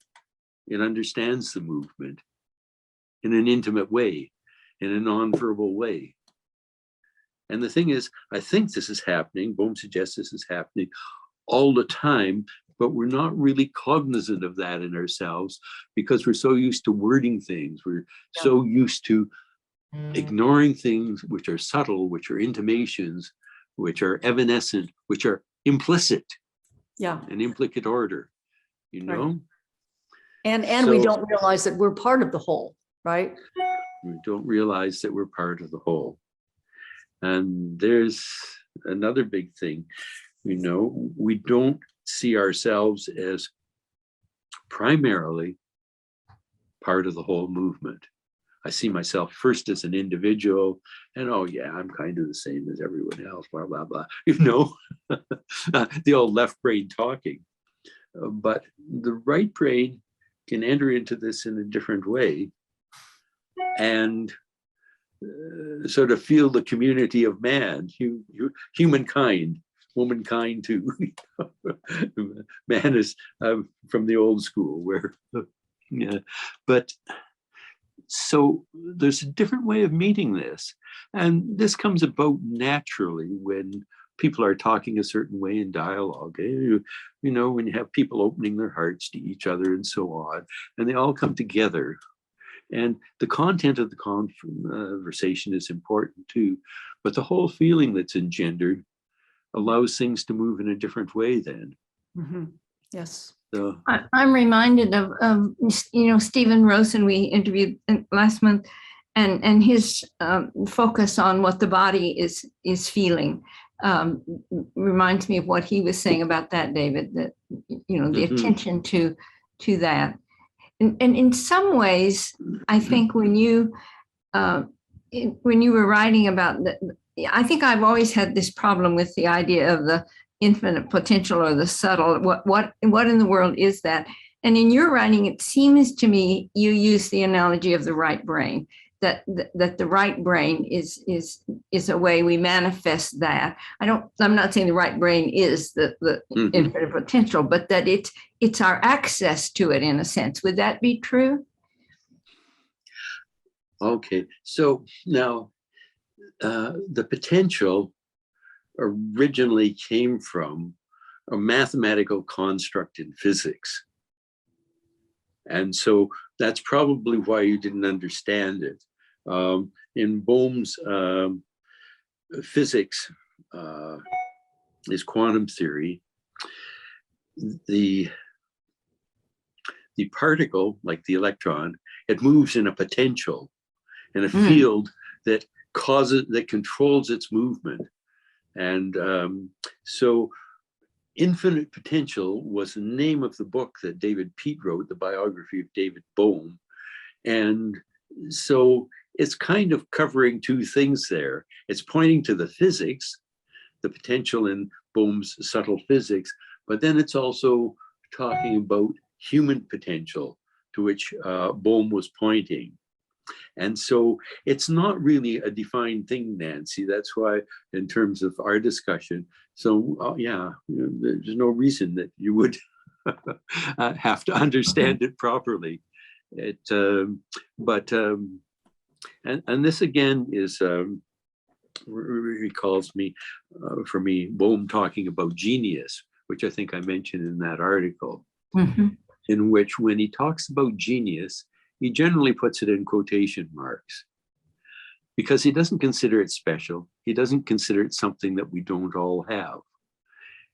it understands the movement in an intimate way, in a nonverbal way. And the thing is, I think this is happening, Bohm suggests this is happening all the time, but we're not really cognizant of that in ourselves because we're so used to wording things. We're so used to ignoring things which are subtle, which are intimations, which are evanescent, which are implicit. Yeah. An implicate order, you know? Right. And So, we don't realize that we're part of the whole, right? we don't realize that we're part of the whole. And there's another big thing, you know, we don't see ourselves as primarily part of the whole movement. I see myself first as an individual, and oh yeah, I'm kind of the same as everyone else, blah, blah, blah, you know, the old left brain talking. But the right brain can enter into this in a different way and sort of feel the community of man, humankind, womankind too. Man is from the old school where, yeah, but so there's a different way of meeting this. And this comes about naturally when people are talking a certain way in dialogue. You know, when you have people opening their hearts to each other and so on, and they all come together. And the content of the conversation is important too, but the whole feeling that's engendered allows things to move in a different way then. Yes. So, I'm reminded of you know, Stephen Rosen we interviewed last month, and his focus on what the body is feeling reminds me of what he was saying about that, David. That, you know, the attention to that, and in some ways, I think when you were writing about I think I've always had this problem with the idea of the infinite potential or the subtle. What in the world is that? And in your writing, it seems to me you use the analogy of the right brain. That the right brain is a way we manifest that. I'm not saying the right brain is the infinite potential, but that it's our access to it in a sense. Would that be true? okay, so now the potential originally came from a mathematical construct in physics. And so that's probably why you didn't understand it. In Bohm's physics, his quantum theory, the particle, like the electron, it moves in a potential, in a field that that controls its movement. And so Infinite Potential was the name of the book that David Peat wrote, the biography of David Bohm. And so it's kind of covering two things there. It's pointing to the physics, the potential in Bohm's subtle physics, but then it's also talking about human potential, to which Bohm was pointing. And so it's not really a defined thing, Nancy. That's why, in terms of our discussion, so yeah, there's no reason that you would have to understand it properly. And this again is recalls me, for me, Bohm talking about genius, which I think I mentioned in that article, in which when he talks about genius, he generally puts it in quotation marks because he doesn't consider it special. He doesn't consider it something that we don't all have.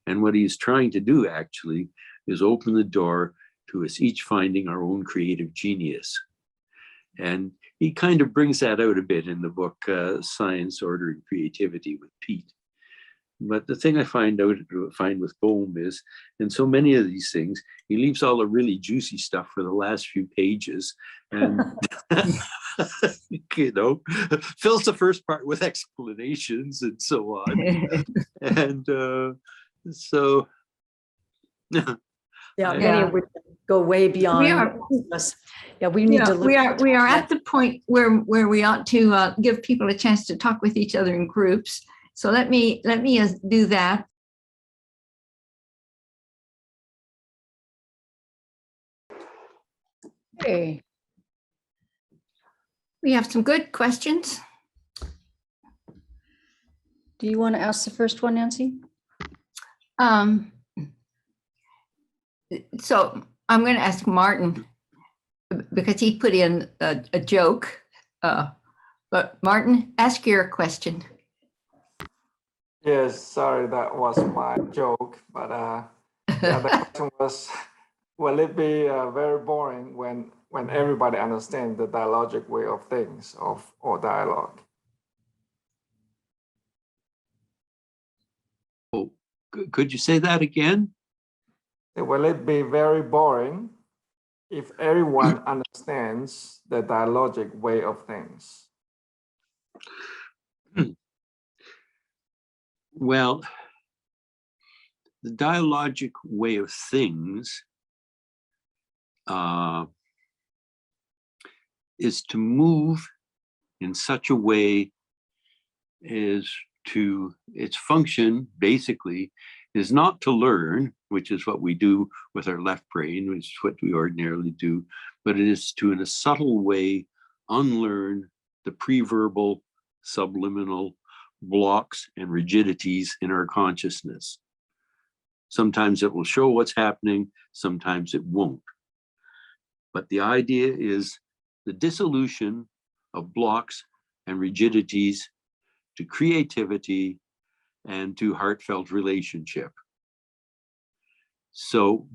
And what he's trying to do actually is open the door to us each finding our own creative genius. And he kind of brings that out a bit in the book, Science, Order, and Creativity with Peat. But the thing I find with Bohm is, in so many of these things, he leaves all the really juicy stuff for the last few pages, and fills the first part with explanations and so on. And so, yeah, we go way beyond. We need to. We are at the point where we ought to give people a chance to talk with each other in groups. So let me do that. Okay. We have some good questions. Do you want to ask the first one, Nancy? So I'm going to ask Martin because he put in a joke. But Martin, ask your question. Yes, sorry, that was my joke. But yeah, the question was, will it be very boring when everybody understands the dialogic way of things or dialogue? Oh, could you say that again? Will it be very boring if everyone understands the dialogic way of things? Well, the dialogic way of things is to move in such a way as to, its function basically is not to learn, which is what we do with our left brain, which is what we ordinarily do, but it is to, in a subtle way, unlearn the preverbal, subliminal blocks and rigidities in our consciousness. Sometimes it will show what's happening, sometimes it won't. But the idea is the dissolution of blocks and rigidities to creativity and to heartfelt relationship. So,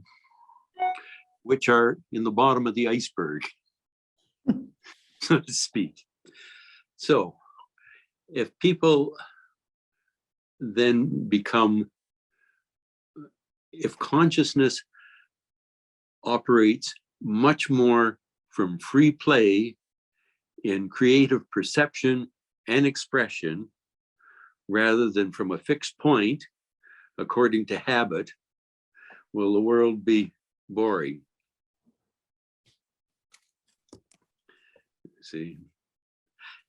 which are in the bottom of the iceberg, so to speak. So, if people then become, if consciousness operates much more from free play in creative perception and expression, rather than from a fixed point, according to habit, will the world be boring? See?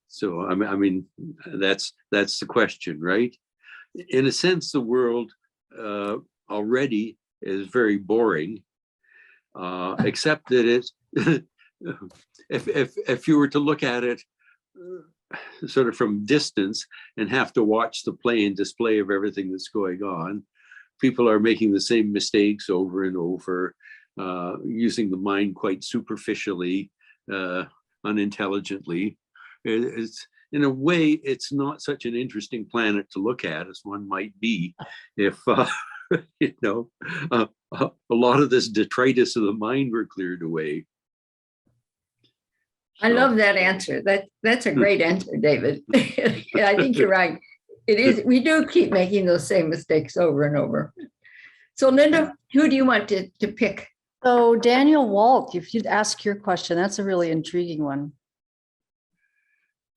So, I mean, that's the question, right? In a sense, the world already is very boring, except that it's, if you were to look at it sort of from distance and have to watch the play and display of everything that's going on, people are making the same mistakes over and over, using the mind quite superficially, unintelligently. It's, in a way, it's not such an interesting planet to look at as one might be if, you know, a lot of this detritus of the mind were cleared away. I love that answer. That's a great answer, David. I think you're right. It is. We do keep making those same mistakes over and over. So Linda, who do you want to pick? So Daniel Walt, if you'd ask your question, that's a really intriguing one.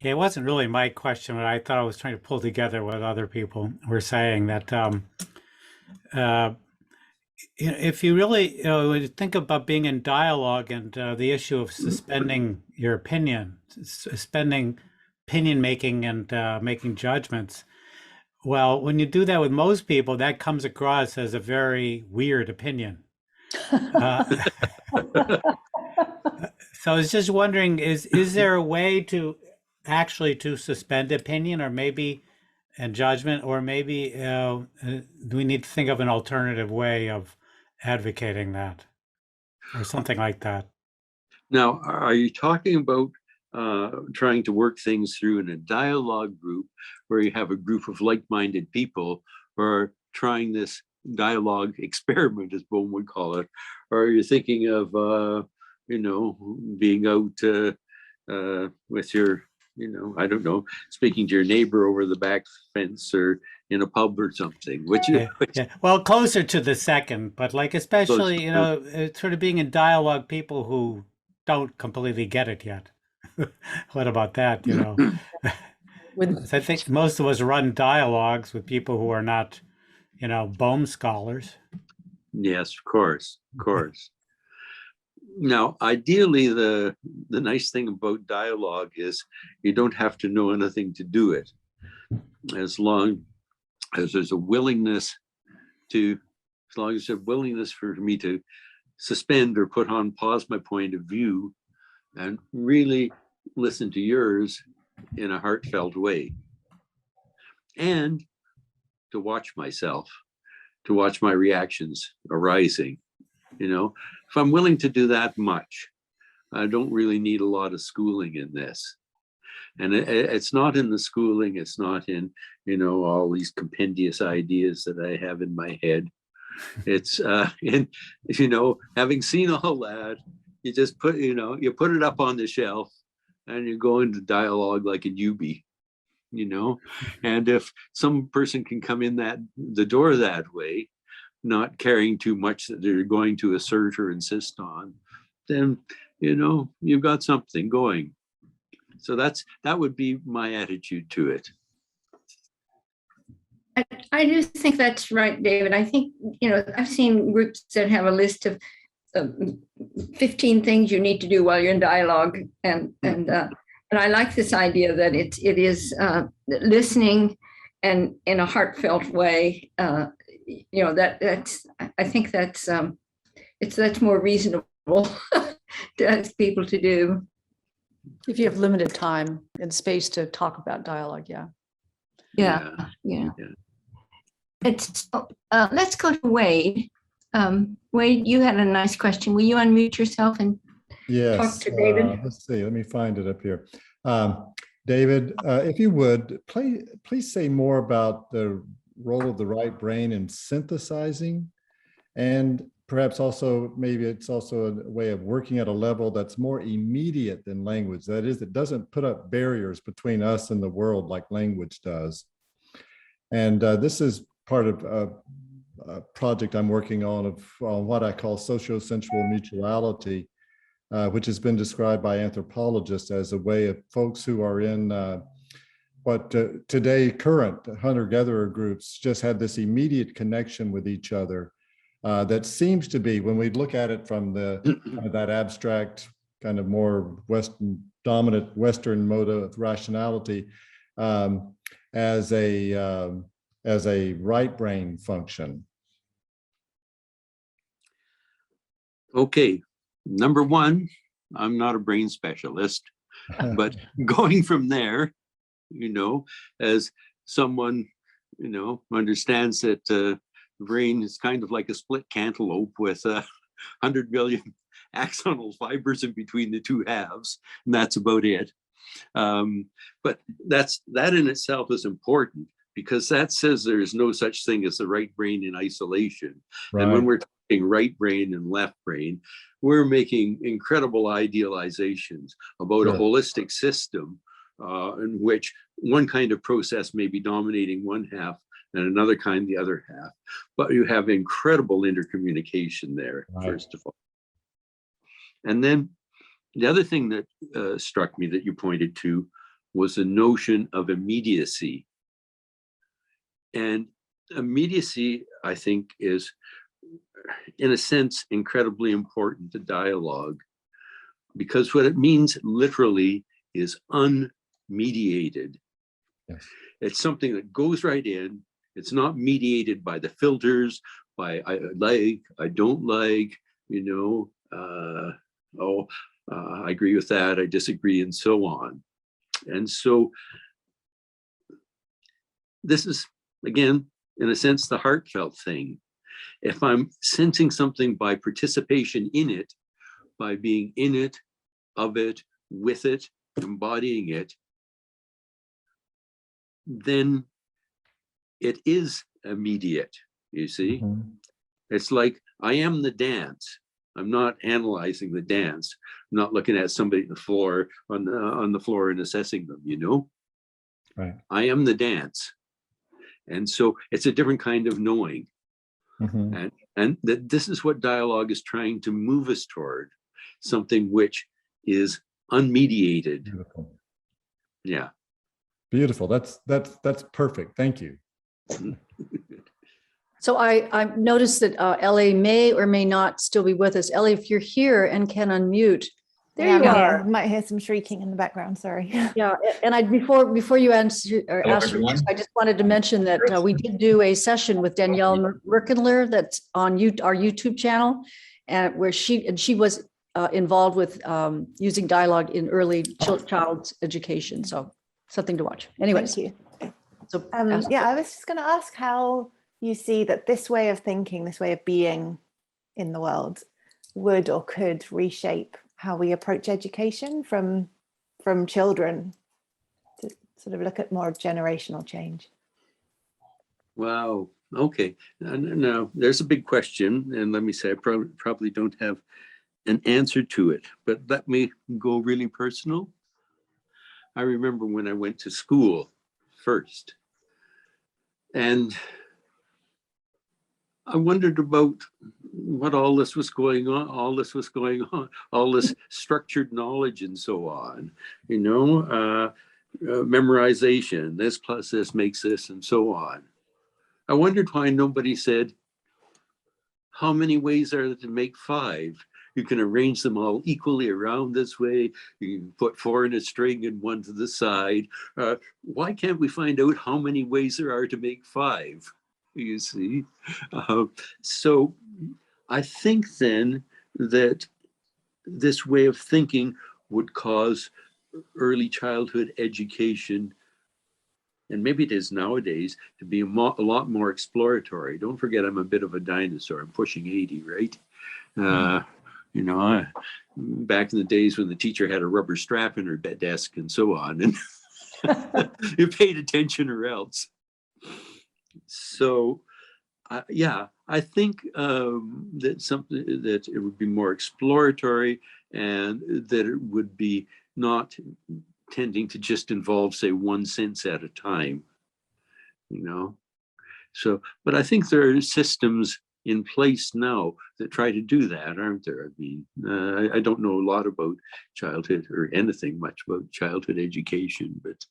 Yeah, it wasn't really my question, but I thought I was trying to pull together what other people were saying that if you really when you think about being in dialogue and the issue of suspending your opinion, suspending opinion making and making judgments. Well, when you do that with most people, that comes across as a very weird opinion. So I was just wondering, is there a way to actually to suspend opinion or maybe and judgment, or maybe do we need to think of an alternative way of advocating that or something like that? Now, are you talking about trying to work things through in a dialogue group where you have a group of like-minded people, or trying this dialogue experiment, as one would call it? Or are you thinking of, being out with your, I don't know, speaking to your neighbor over the back fence or in a pub or something? Yeah. Well, closer to the second, but like especially, it's sort of being in dialogue, people who don't completely get it yet. What about that, I think most of us run dialogues with people who are not, Bohm scholars. Yes, of course. Now, ideally, the nice thing about dialogue is you don't have to know anything to do it, as long as there's a willingness for me to suspend or put on pause my point of view and really listen to yours in a heartfelt way, and to watch myself, to watch my reactions arising. If I'm willing to do that much, I don't really need a lot of schooling in this. And it's not in the schooling, it's not in, all these compendious ideas that I have in my head. It's having seen all that, you just put it up on the shelf and you go into dialogue like a newbie, and if some person can come in the door that way, not caring too much that they're going to assert or insist on, then, you've got something going. So that would be my attitude to it. I do think that's right, David. I think, I've seen groups that have a list of 15 things you need to do while you're in dialogue. And I like this idea that it is listening and in a heartfelt way. I think that's more reasonable to ask people to do. If you have limited time and space to talk about dialogue, yeah. Let's go to Wade. Wade, you had a nice question. Will you unmute yourself and talk to David? Let's see. Let me find it up here. David, if you would, please say more about the role of the right brain in synthesizing, and perhaps also maybe it's also a way of working at a level that's more immediate than language. That is, it doesn't put up barriers between us and the world like language does. And this is part of a project I'm working on what I call socio-sensual mutuality, which has been described by anthropologists as a way of folks who are in what today current hunter-gatherer groups just have this immediate connection with each other. That seems to be, when we look at it from that abstract kind of more dominant Western mode of rationality, as a right brain function. Okay, number one, I'm not a brain specialist, but going from there, as someone, understands that the brain is kind of like a split cantaloupe with 100 million axonal fibers in between the two halves, and that's about it. But that in itself is important, because that says there is no such thing as the right brain in isolation. Right. And when we're talking right brain and left brain. We're making incredible idealizations about a holistic system in which one kind of process may be dominating one half and another kind the other half. But you have incredible intercommunication there, first of all. And then the other thing that struck me that you pointed to was the notion of immediacy. And immediacy, I think, is, in a sense, incredibly important to dialogue, because what it means literally is unmediated. Yes. It's something that goes right in. It's not mediated by the filters, by I like, I don't like, I agree with that, I disagree, and so on. And so this is, again, in a sense, the heartfelt thing. If I'm sensing something by participation in it, by being in it, of it, with it, embodying it, then it is immediate, you see? Mm-hmm. It's like I am the dance. I'm not analyzing the dance. I'm not looking at somebody on the floor, on the floor and assessing them, Right. I am the dance. And so it's a different kind of knowing. Mm-hmm. And that this is what dialogue is trying to move us toward, something which is unmediated. Beautiful. Yeah. Beautiful. That's perfect. Thank you. So I noticed that Ellie may or may not still be with us. Ellie, if you're here and can unmute, there Yeah, you I'm are. here. Might hear some shrieking in the background. Sorry. Yeah, and before you answer or Hello, ask, everyone. I just wanted to mention that we did do a session with Danielle Merkenler that's on our YouTube channel, and where she was involved with using dialogue in early child's education. So something to watch. Anyways, Thank you. so Yeah, I was just going to ask how you see that this way of thinking, this way of being in the world, would or could reshape how we approach education from children, to sort of look at more generational change. Wow. Okay. Now, there's a big question, and let me say, I probably don't have an answer to it, but let me go really personal. I remember when I went to school first, and I wondered about what all this was going on, all this structured knowledge and so on, memorization, this plus this makes this and so on. I wondered why nobody said, how many ways are there to make 5? You can arrange them all equally around this way. You can put 4 in a string and 1 to the side. Why can't we find out how many ways there are to make 5? You see? So I think then that this way of thinking would cause early childhood education, and maybe it is nowadays, to be a lot more exploratory. Don't forget, I'm a bit of a dinosaur. I'm pushing 80, right? Back in the days when the teacher had a rubber strap in her desk and so on, and you paid attention or else. So, I think that it would be more exploratory, and that it would be not tending to just involve, say, one sense at a time, So, but I think there are systems in place now that try to do that, aren't there? I mean, I don't know a lot about childhood or anything much about childhood education, but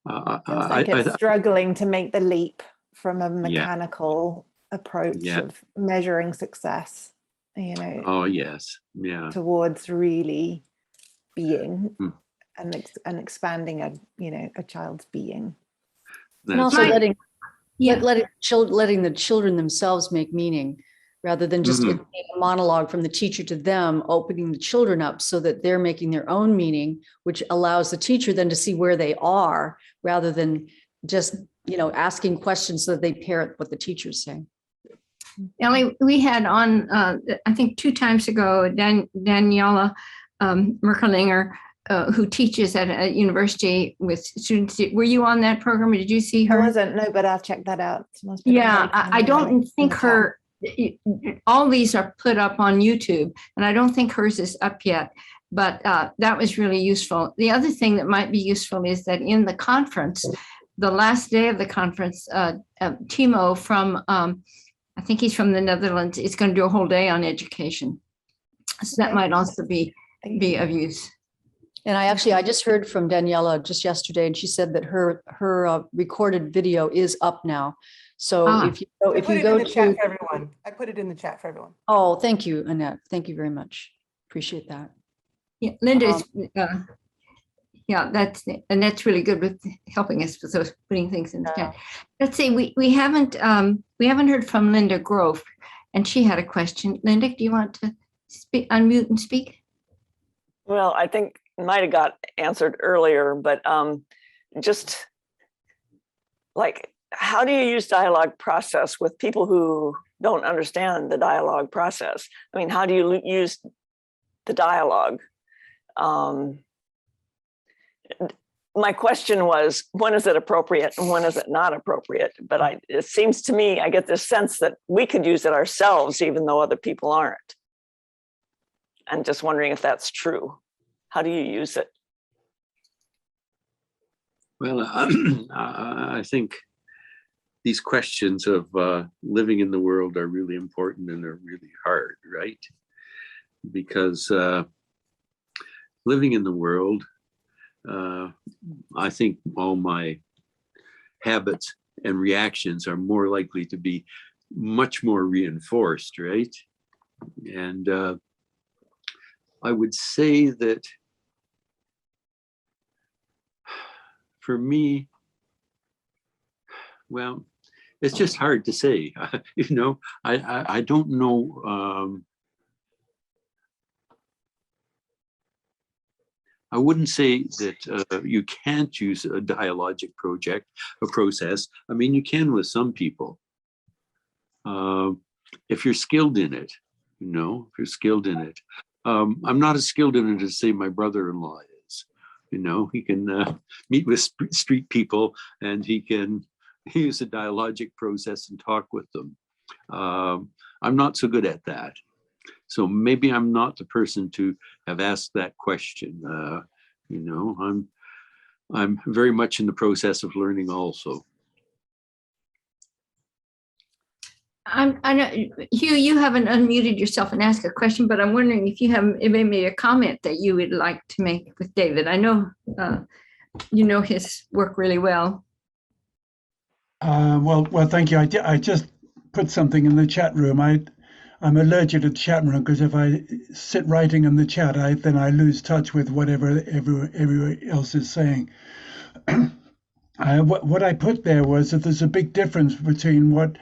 Feels like it's struggling to make the leap from a mechanical approach of measuring success, Oh yes, yeah. towards really being and expanding a child's being. and also letting the children themselves make meaning, rather than just it being a monologue from the teacher to them, opening the children up so that they're making their own meaning, which allows the teacher then to see where they are, rather than just asking questions so that they parrot what the teacher's saying. Ellie, we had on, I think 2 times ago, Daniela Merkelinger, who teaches at a university with students. Were you on that program, or did you see her? I wasn't, no, but I'll check that out. Yeah, I don't think her all these are put up on YouTube, and I don't think hers is up yet, but that was really useful. The other thing that might be useful is that in the conference, the last day of the conference, Timo from, I think he's from the Netherlands, is going to do a whole day on education. So that might also be of use. And I just heard from Daniela just yesterday, and she said that her recorded video is up now. So if you go, chat for everyone. I put it in the chat for everyone. Oh, thank you, Annette. Thank you very much. Appreciate that. Yeah, Linda's, yeah, Annette's really good with helping us with those, putting things in the chat. Let's see, we haven't heard from Linda Grove, and she had a question. Linda, do you want to unmute and speak? Well, I think it might have got answered earlier, but just like, how do you use dialogue process with people who don't understand the dialogue process? I mean, how do you use the dialogue? My question was, when is it appropriate and when is it not appropriate? But it seems to me, I get this sense that we could use it ourselves, even though other people aren't. I'm just wondering if that's true. How do you use it? Well, I think these questions of living in the world are really important and are really hard, right? Because living in the world, I think all my habits and reactions are more likely to be much more reinforced, right? And I would say that for me, well, it's just hard to say. You know, I don't know. I wouldn't say that you can't use a dialogic process. I mean, you can with some people. If you're skilled in it, you know, if you're skilled in it. I'm not as skilled in it as, say, my brother-in-law is. You know, he can meet with street people and he can use a dialogic process and talk with them. I'm not so good at that. So maybe I'm not the person to have asked that question. You know, I'm very much in the process of learning also. I know, Hugh, you haven't unmuted yourself and asked a question, but I'm wondering if you have maybe a comment that you would like to make with David. I know you know his work really well. Well, thank you. I just put something in the chat room. I'm allergic to the chat room because if I sit writing in the chat, then I lose touch with whatever everyone else is saying. What I put there was that there's a big difference between what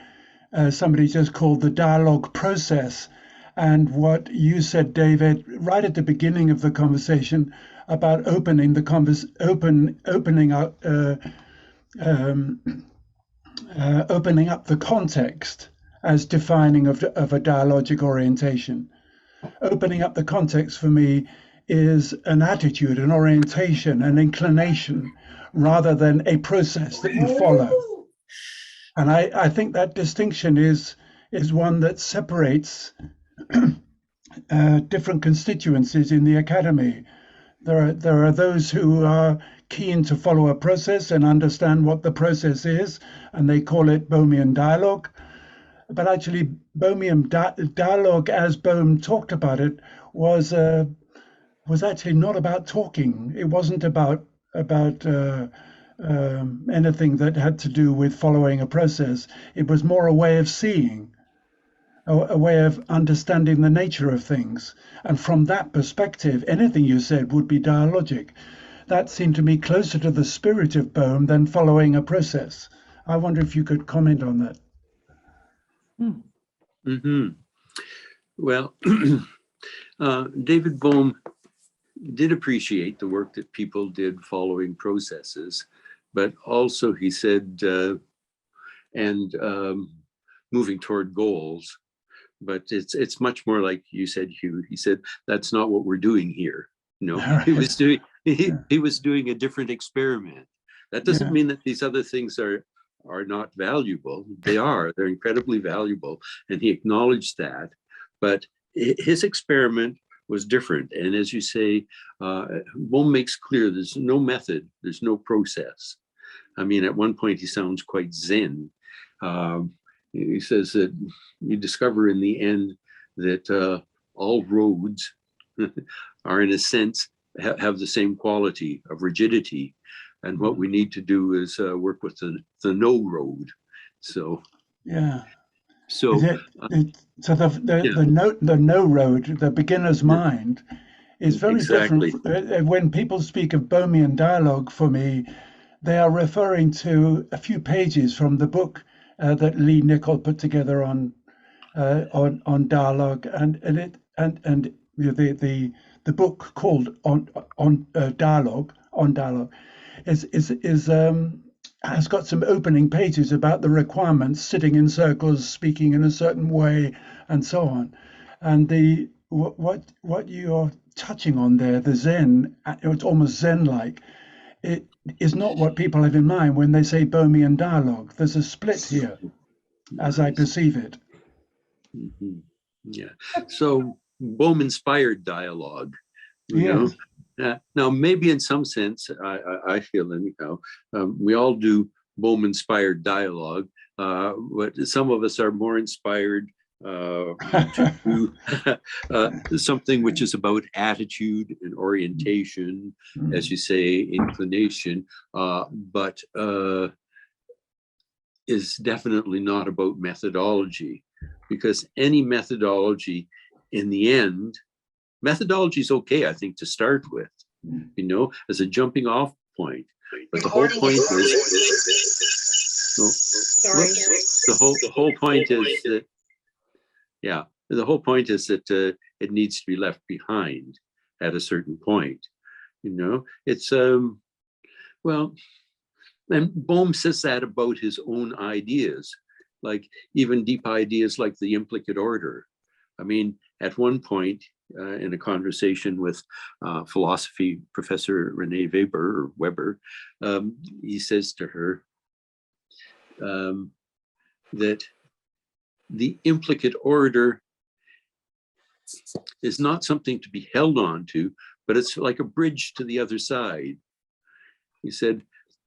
somebody just called the dialogue process and what you said, David, right at the beginning of the conversation about opening the opening up the context as defining of a dialogic orientation. Opening up the context for me is an attitude, an orientation, an inclination, rather than a process that you follow. And I think that distinction is one that separates different constituencies in the academy. There are those who are keen to follow a process and understand what the process is, and they call it Bohmian dialogue. But actually, Bohmian dialogue, as Bohm talked about it, was actually not about talking. It wasn't about anything that had to do with following a process. It was more a way of seeing, a way of understanding the nature of things. And from that perspective, anything you said would be dialogic. That seemed to me closer to the spirit of Bohm than following a process. I wonder if you could comment on that. Mm-hmm. Well, David Bohm did appreciate the work that people did following processes, but also he said, moving toward goals. But it's much more like you said, Hugh. He said, that's not what we're doing here. No, right. he was doing a different experiment. That doesn't mean that these other things are are not valuable. They are. They're incredibly valuable, and he acknowledged that. But his experiment was different. And as you say, Bohm makes clear there's no method, there's no process. I mean, at one point he sounds quite Zen. He says that you discover in the end that all roads are, in a sense, have the same quality of rigidity. And what we need to do is work with the no road. So, yeah. So, So the no road, the beginner's mind, is very exactly different. When people speak of Bohmian dialogue, for me, they are referring to a few pages from the book that Lee Nichol put together on dialogue, and the book called on dialogue is has got some opening pages about the requirements, sitting in circles, speaking in a certain way, and so on. And the what you're touching on there, the Zen, it's almost Zen-like. It is not what people have in mind when they say Bohmian dialogue. There's a split here, as I perceive it. Mm-hmm. Yeah. So Bohm-inspired dialogue, you know. Now, maybe in some sense, I feel anyhow, we all do Bohm-inspired dialogue, but some of us are more inspired to do something which is about attitude and orientation, as you say, inclination, but is definitely not about methodology, because any methodology, in the end, methodology is okay, I think, to start with, you know, as a jumping off point. But the whole point is, the whole point is that it needs to be left behind at a certain point. You know, it's well, and Bohm says that about his own ideas, like even deep ideas like the implicate order. I mean, at one point in a conversation with philosophy professor Renee Weber, he says to her that the implicate order is not something to be held on to, but it's like a bridge to the other side. He said,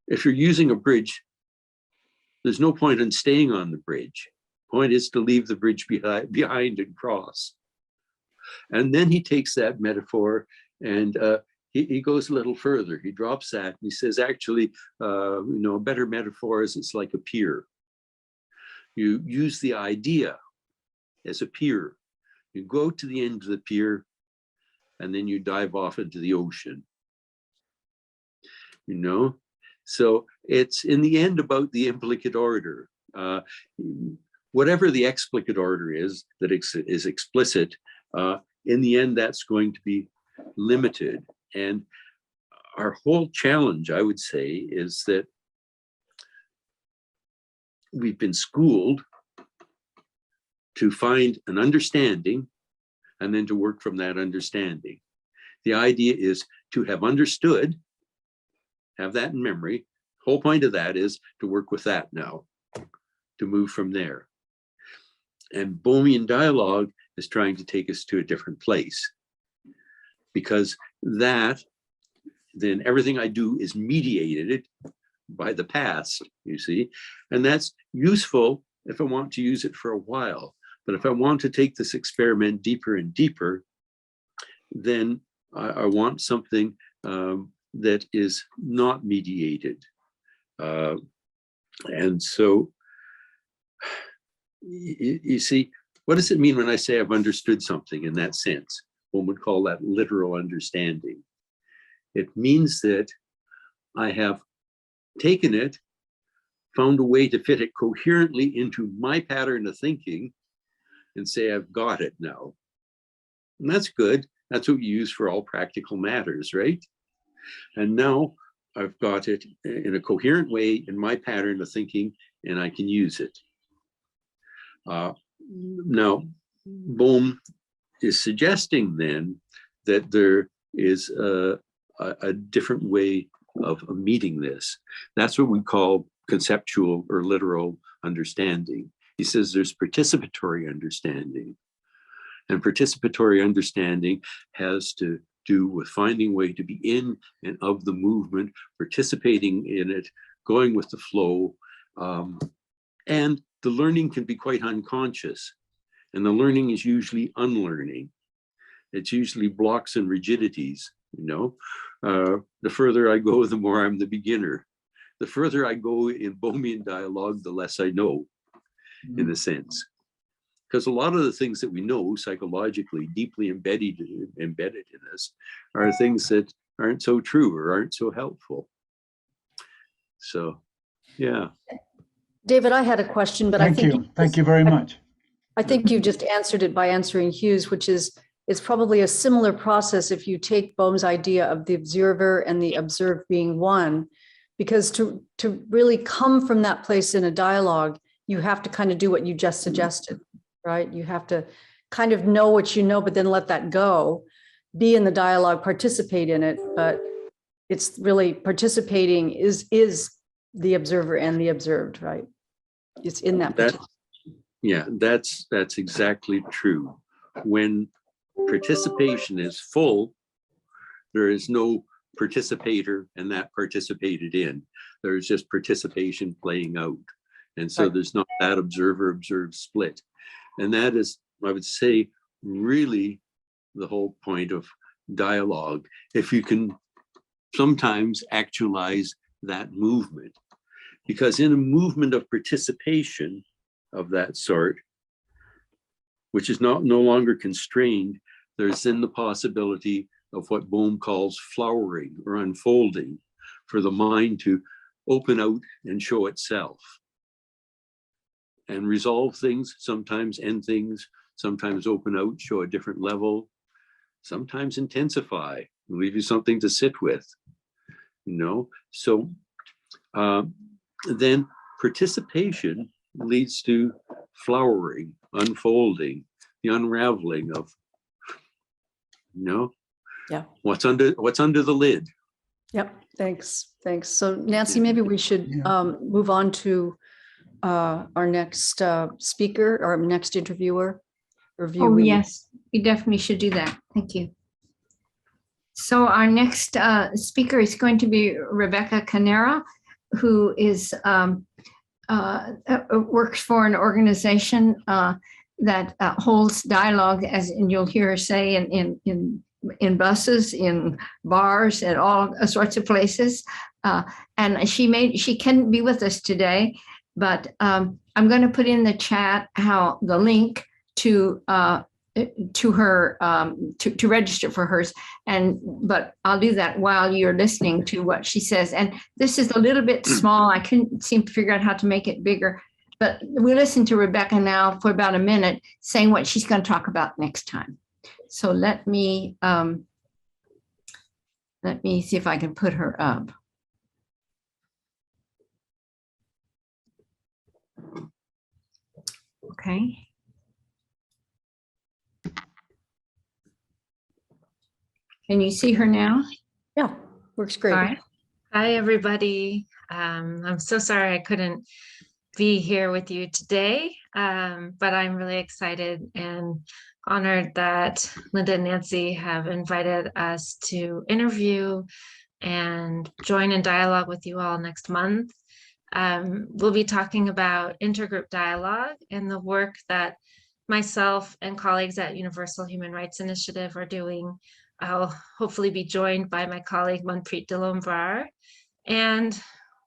if you're using a bridge, there's no point in staying on the bridge. Point is to leave the bridge behind and cross. And then he takes that metaphor and he goes a little further. He drops that and he says, actually, you know, a better metaphor is it's like a pier. You use the idea as a pier. You go to the end of the pier and then you dive off into the ocean. You know? So it's in the end about the implicate order. Whatever the explicit order is that is explicit, in the end, that's going to be limited. And our whole challenge, I would say, is that we've been schooled to find an understanding and then to work from that understanding. The idea is to have understood, have that in memory. The whole point of that is to work with that now, to move from there. And Bohmian dialogue is trying to take us to a different place, because that, then everything I do is mediated by the past, you see, and that's useful if I want to use it for a while. But if I want to take this experiment deeper and deeper, then I want something that is not mediated. And so, you see, what does it mean when I say I've understood something in that sense? One would call that literal understanding. It means that I have taken it, found a way to fit it coherently into my pattern of thinking, and say I've got it now. And that's good. That's what we use for all practical matters, right? And now I've got it in a coherent way in my pattern of thinking, and I can use it. Now, Bohm is suggesting then that there is a different way of meeting this. That's what we call conceptual or literal understanding. He says there's participatory understanding. And participatory understanding has to do with finding a way to be in and of the movement, participating in it, going with the flow. And the learning can be quite unconscious. And the learning is usually unlearning. It's usually blocks and rigidities, you know. The further I go, the more I'm the beginner. The further I go in Bohemian dialogue, the less I know, in a sense. Because a lot of the things that we know psychologically, deeply embedded in us, are things that aren't so true or aren't so helpful. So, yeah. David, I had a question, but Thank you very much. I think you just answered it by answering Hugh's, which is, it's probably a similar process if you take Bohm's idea of the observer and the observed being one, because to really come from that place in a dialogue, you have to kind of do what you just suggested, right? You have to kind of know what you know, but then let that go, be in the dialogue, participate in it, but it's really participating is the observer and the observed, right? It's in that. Yeah, that's exactly true. When participation is full, there is no participator and that participated in. There's just participation playing out. And so there's not that observer-observed split. And that is, I would say, really the whole point of dialogue. If you can sometimes actualize that movement. Because in a movement of participation of that sort, which is no longer constrained, there's then the possibility of what Bohm calls flowering or unfolding, for the mind to open out and show itself and resolve things, sometimes end things, sometimes open out, show a different level, sometimes intensify, leave you something to sit with, you know? So then participation leads to flowering, unfolding, the unraveling of, you know, what's under the lid. Yep. Thanks. So Nancy, maybe we should move on to our next speaker, our next interviewer. Oh, yes, we definitely should do that. Thank you. So our next speaker is going to be Rebecca Kanara, who is works for an organization that holds dialogue, as and you'll hear her say, in buses, in bars, at all sorts of places. And she couldn't be with us today, but I'm going to put in the chat how the link to her to register for hers, but I'll do that while you're listening to what she says. And this is a little bit small. I couldn't seem to figure out how to make it bigger, but we listen to Rebecca now for about a minute saying what she's going to talk about next time. So let me see if I can put her up. Okay. Can you see her now? Yeah, works great. All right. Hi, everybody. I'm so sorry I couldn't be here with you today, but I'm really excited and honored that Linda and Nancy have invited us to interview and join in dialogue with you all next month. We'll be talking about intergroup dialogue and the work that myself and colleagues at Universal Human Rights Initiative are doing. I'll hopefully be joined by my colleague Manpreet Dilomvar, and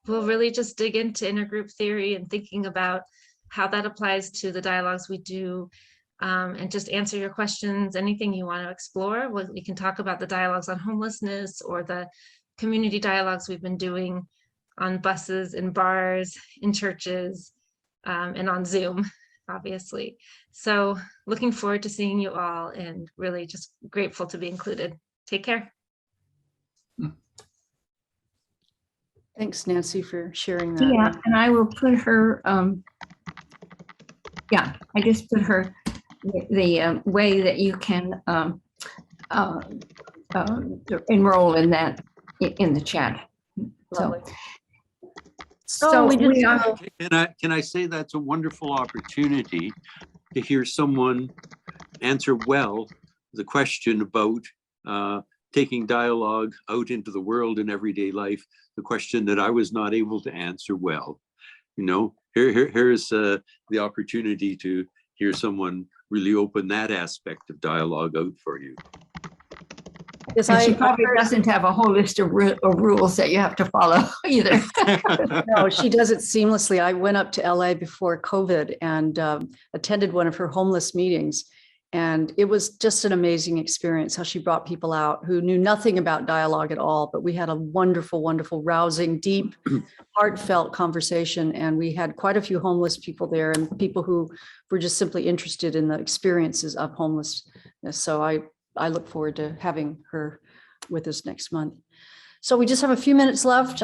we'll really just dig into intergroup theory and thinking about how that applies to the dialogues we do, and just answer your questions, anything you want to explore. We can talk about the dialogues on homelessness or the community dialogues we've been doing on buses, in bars, in churches, and on Zoom, obviously. So looking forward to seeing you all and really just grateful to be included. Take care. Thanks, Nancy, for sharing that. Yeah, and I will put her, I just put her, the way that you can enroll in that in the chat. Lovely. So we are, Can I say that's a wonderful opportunity to hear someone answer well the question about taking dialogue out into the world in everyday life, the question that I was not able to answer well. You know, here's the opportunity to hear someone really open that aspect of dialogue out for you. Yes, and she probably doesn't have a whole list of rules that you have to follow either. No, she does it seamlessly. I went up to LA before COVID and attended one of her homeless meetings. And it was just an amazing experience how she brought people out who knew nothing about dialogue at all. But we had a wonderful, wonderful, rousing, deep, heartfelt conversation. And we had quite a few homeless people there and people who were just simply interested in the experiences of homelessness. So I look forward to having her with us next month. So we just have a few minutes left.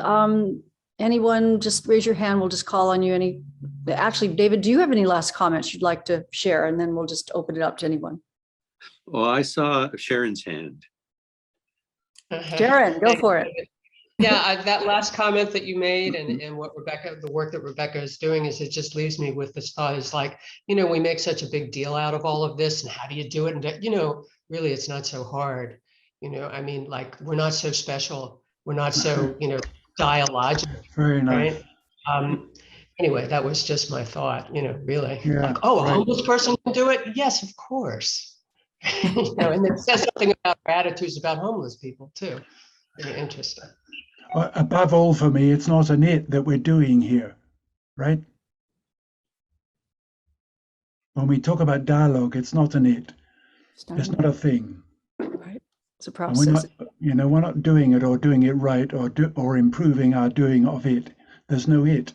Anyone, just raise your hand. We'll just call on you. Actually, David, do you have any last comments you'd like to share? And then we'll just open it up to anyone. Well, I saw Sharon's hand. Sharon, go for it. Yeah, that last comment that you made and what the work that Rebecca is doing is it just leaves me with this thought is like, you know, we make such a big deal out of all of this and how do you do it? And, you know, really, it's not so hard. You know, I mean, like, we're not so special. We're not so, you know, dialogical. Very nice. Right? Anyway, that was just my thought, you know, really. Yeah, like, oh, right. a homeless person can do it? Yes, of course. You know, and it says something about our attitudes about homeless people, too. Really interesting. Above all, for me, it's not an it that we're doing here, right? When we talk about dialogue, it's not an it. It's not a thing. Right. It's a And process. we're not, you know, we're not doing it or doing it right or improving our doing of it. There's no it.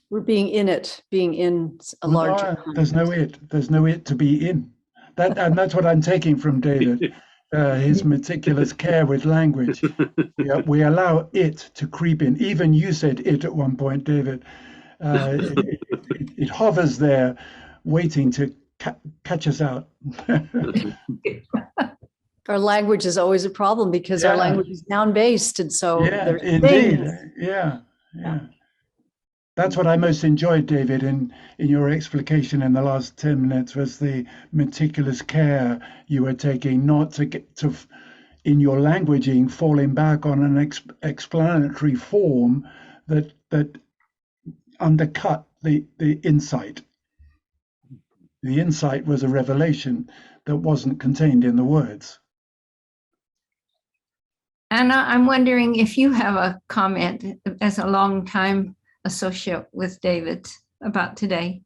We're being in it, being in a larger. There's no it. There's no it to be in. And that's what I'm taking from David. His meticulous care with language. We allow it to creep in. Even you said it at one point, David. It hovers there, waiting to catch us out. Our language is always a problem because our language is noun-based, and so there's indeed. things. Yeah. That's what I most enjoyed, David, in your explication in the last 10 minutes was the meticulous care you were taking not to get to, in your languaging, falling back on an explanatory form that undercut the insight. The insight was a revelation that wasn't contained in the words. Anna, I'm wondering if you have a comment as a long-time associate with David about today.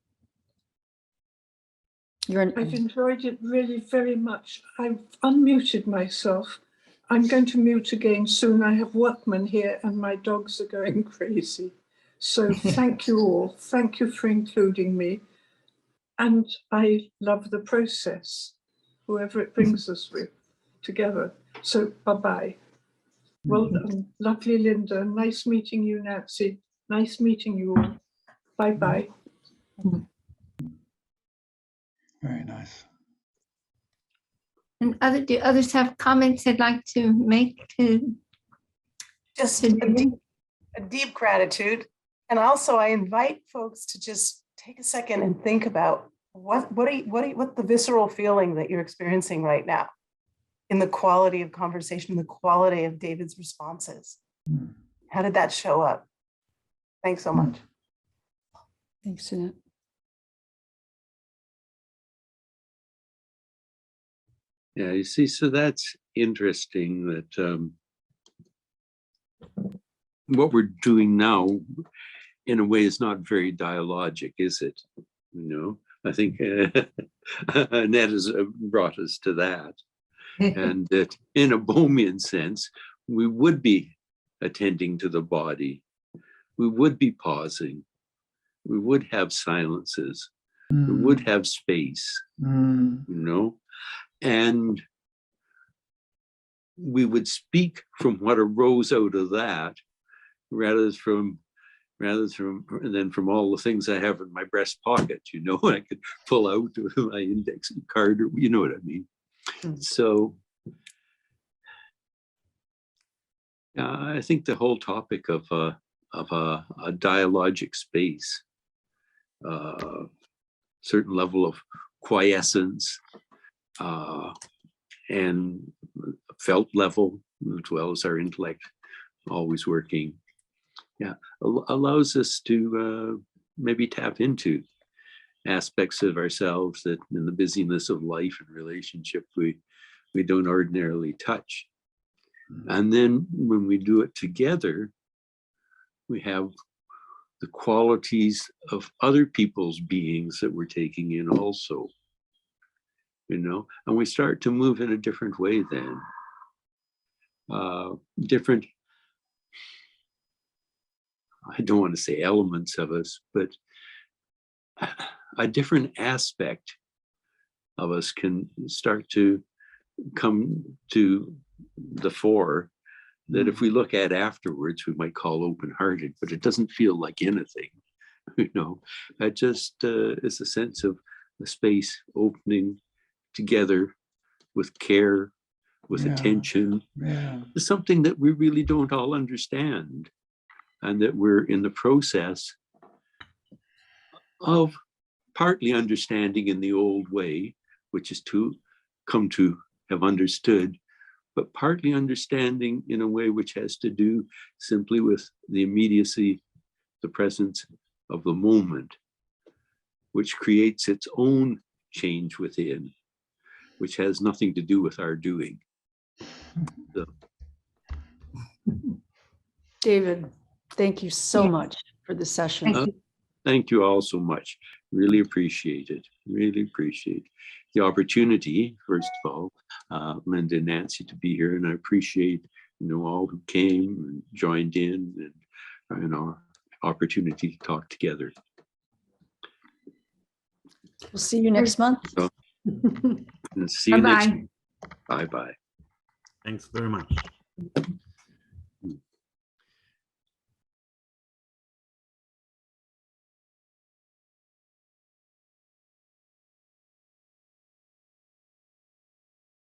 I've enjoyed it really very much. I've unmuted myself. I'm going to mute again soon. I have workmen here and my dogs are going crazy. So thank you all. Thank you for including me. And I love the process, whoever it brings us with together. So bye-bye. Well done. Lovely, Linda. Nice meeting you, Nancy. Nice meeting you all. Bye-bye. Very nice. And do others have comments they'd like to make to just a deep gratitude. And also I invite folks to just take a second and think about what the visceral feeling that you're experiencing right now in the quality of conversation, the quality of David's responses. How did that show up? Thanks so much. Thanks, Jeanette. Yeah, you see, so that's interesting that what we're doing now, in a way, is not very dialogic, is it? You know, I think Annette has brought us to that. And that in a Bohemian sense, we would be attending to the body. We would be pausing. We would have silences. We would have space, you know, and we would speak from what arose out of that, rather than from all the things I have in my breast pocket, you know, I could pull out my index card, or you know what I mean. So I think the whole topic of a dialogic space, certain level of quiescence, and felt level, as well as our intellect always working. Yeah, allows us to maybe tap into aspects of ourselves that in the busyness of life and relationship we don't ordinarily touch. And then when we do it together, we have the qualities of other people's beings that we're taking in also, you know, and we start to move in a different way then. Different, I don't want to say elements of us, but a different aspect of us can start to come to the fore that if we look at afterwards, we might call open-hearted, but it doesn't feel like anything, you know. It just is a sense of the space opening together with care, with attention. It's something that we really don't all understand, and that we're in the process of partly understanding in the old way, which is to come to have understood, but partly understanding in a way which has to do simply with the immediacy, the presence of the moment, which creates its own change within, which has nothing to do with our doing. So. David, thank you so much for the session. Thank you all so much. Really appreciate it. Really appreciate the opportunity, first of all, Linda and Nancy, to be here. And I appreciate, you know, all who came and joined in, and our opportunity to talk together. We'll see you next month. So, and see you next. Bye-bye. Thanks very much.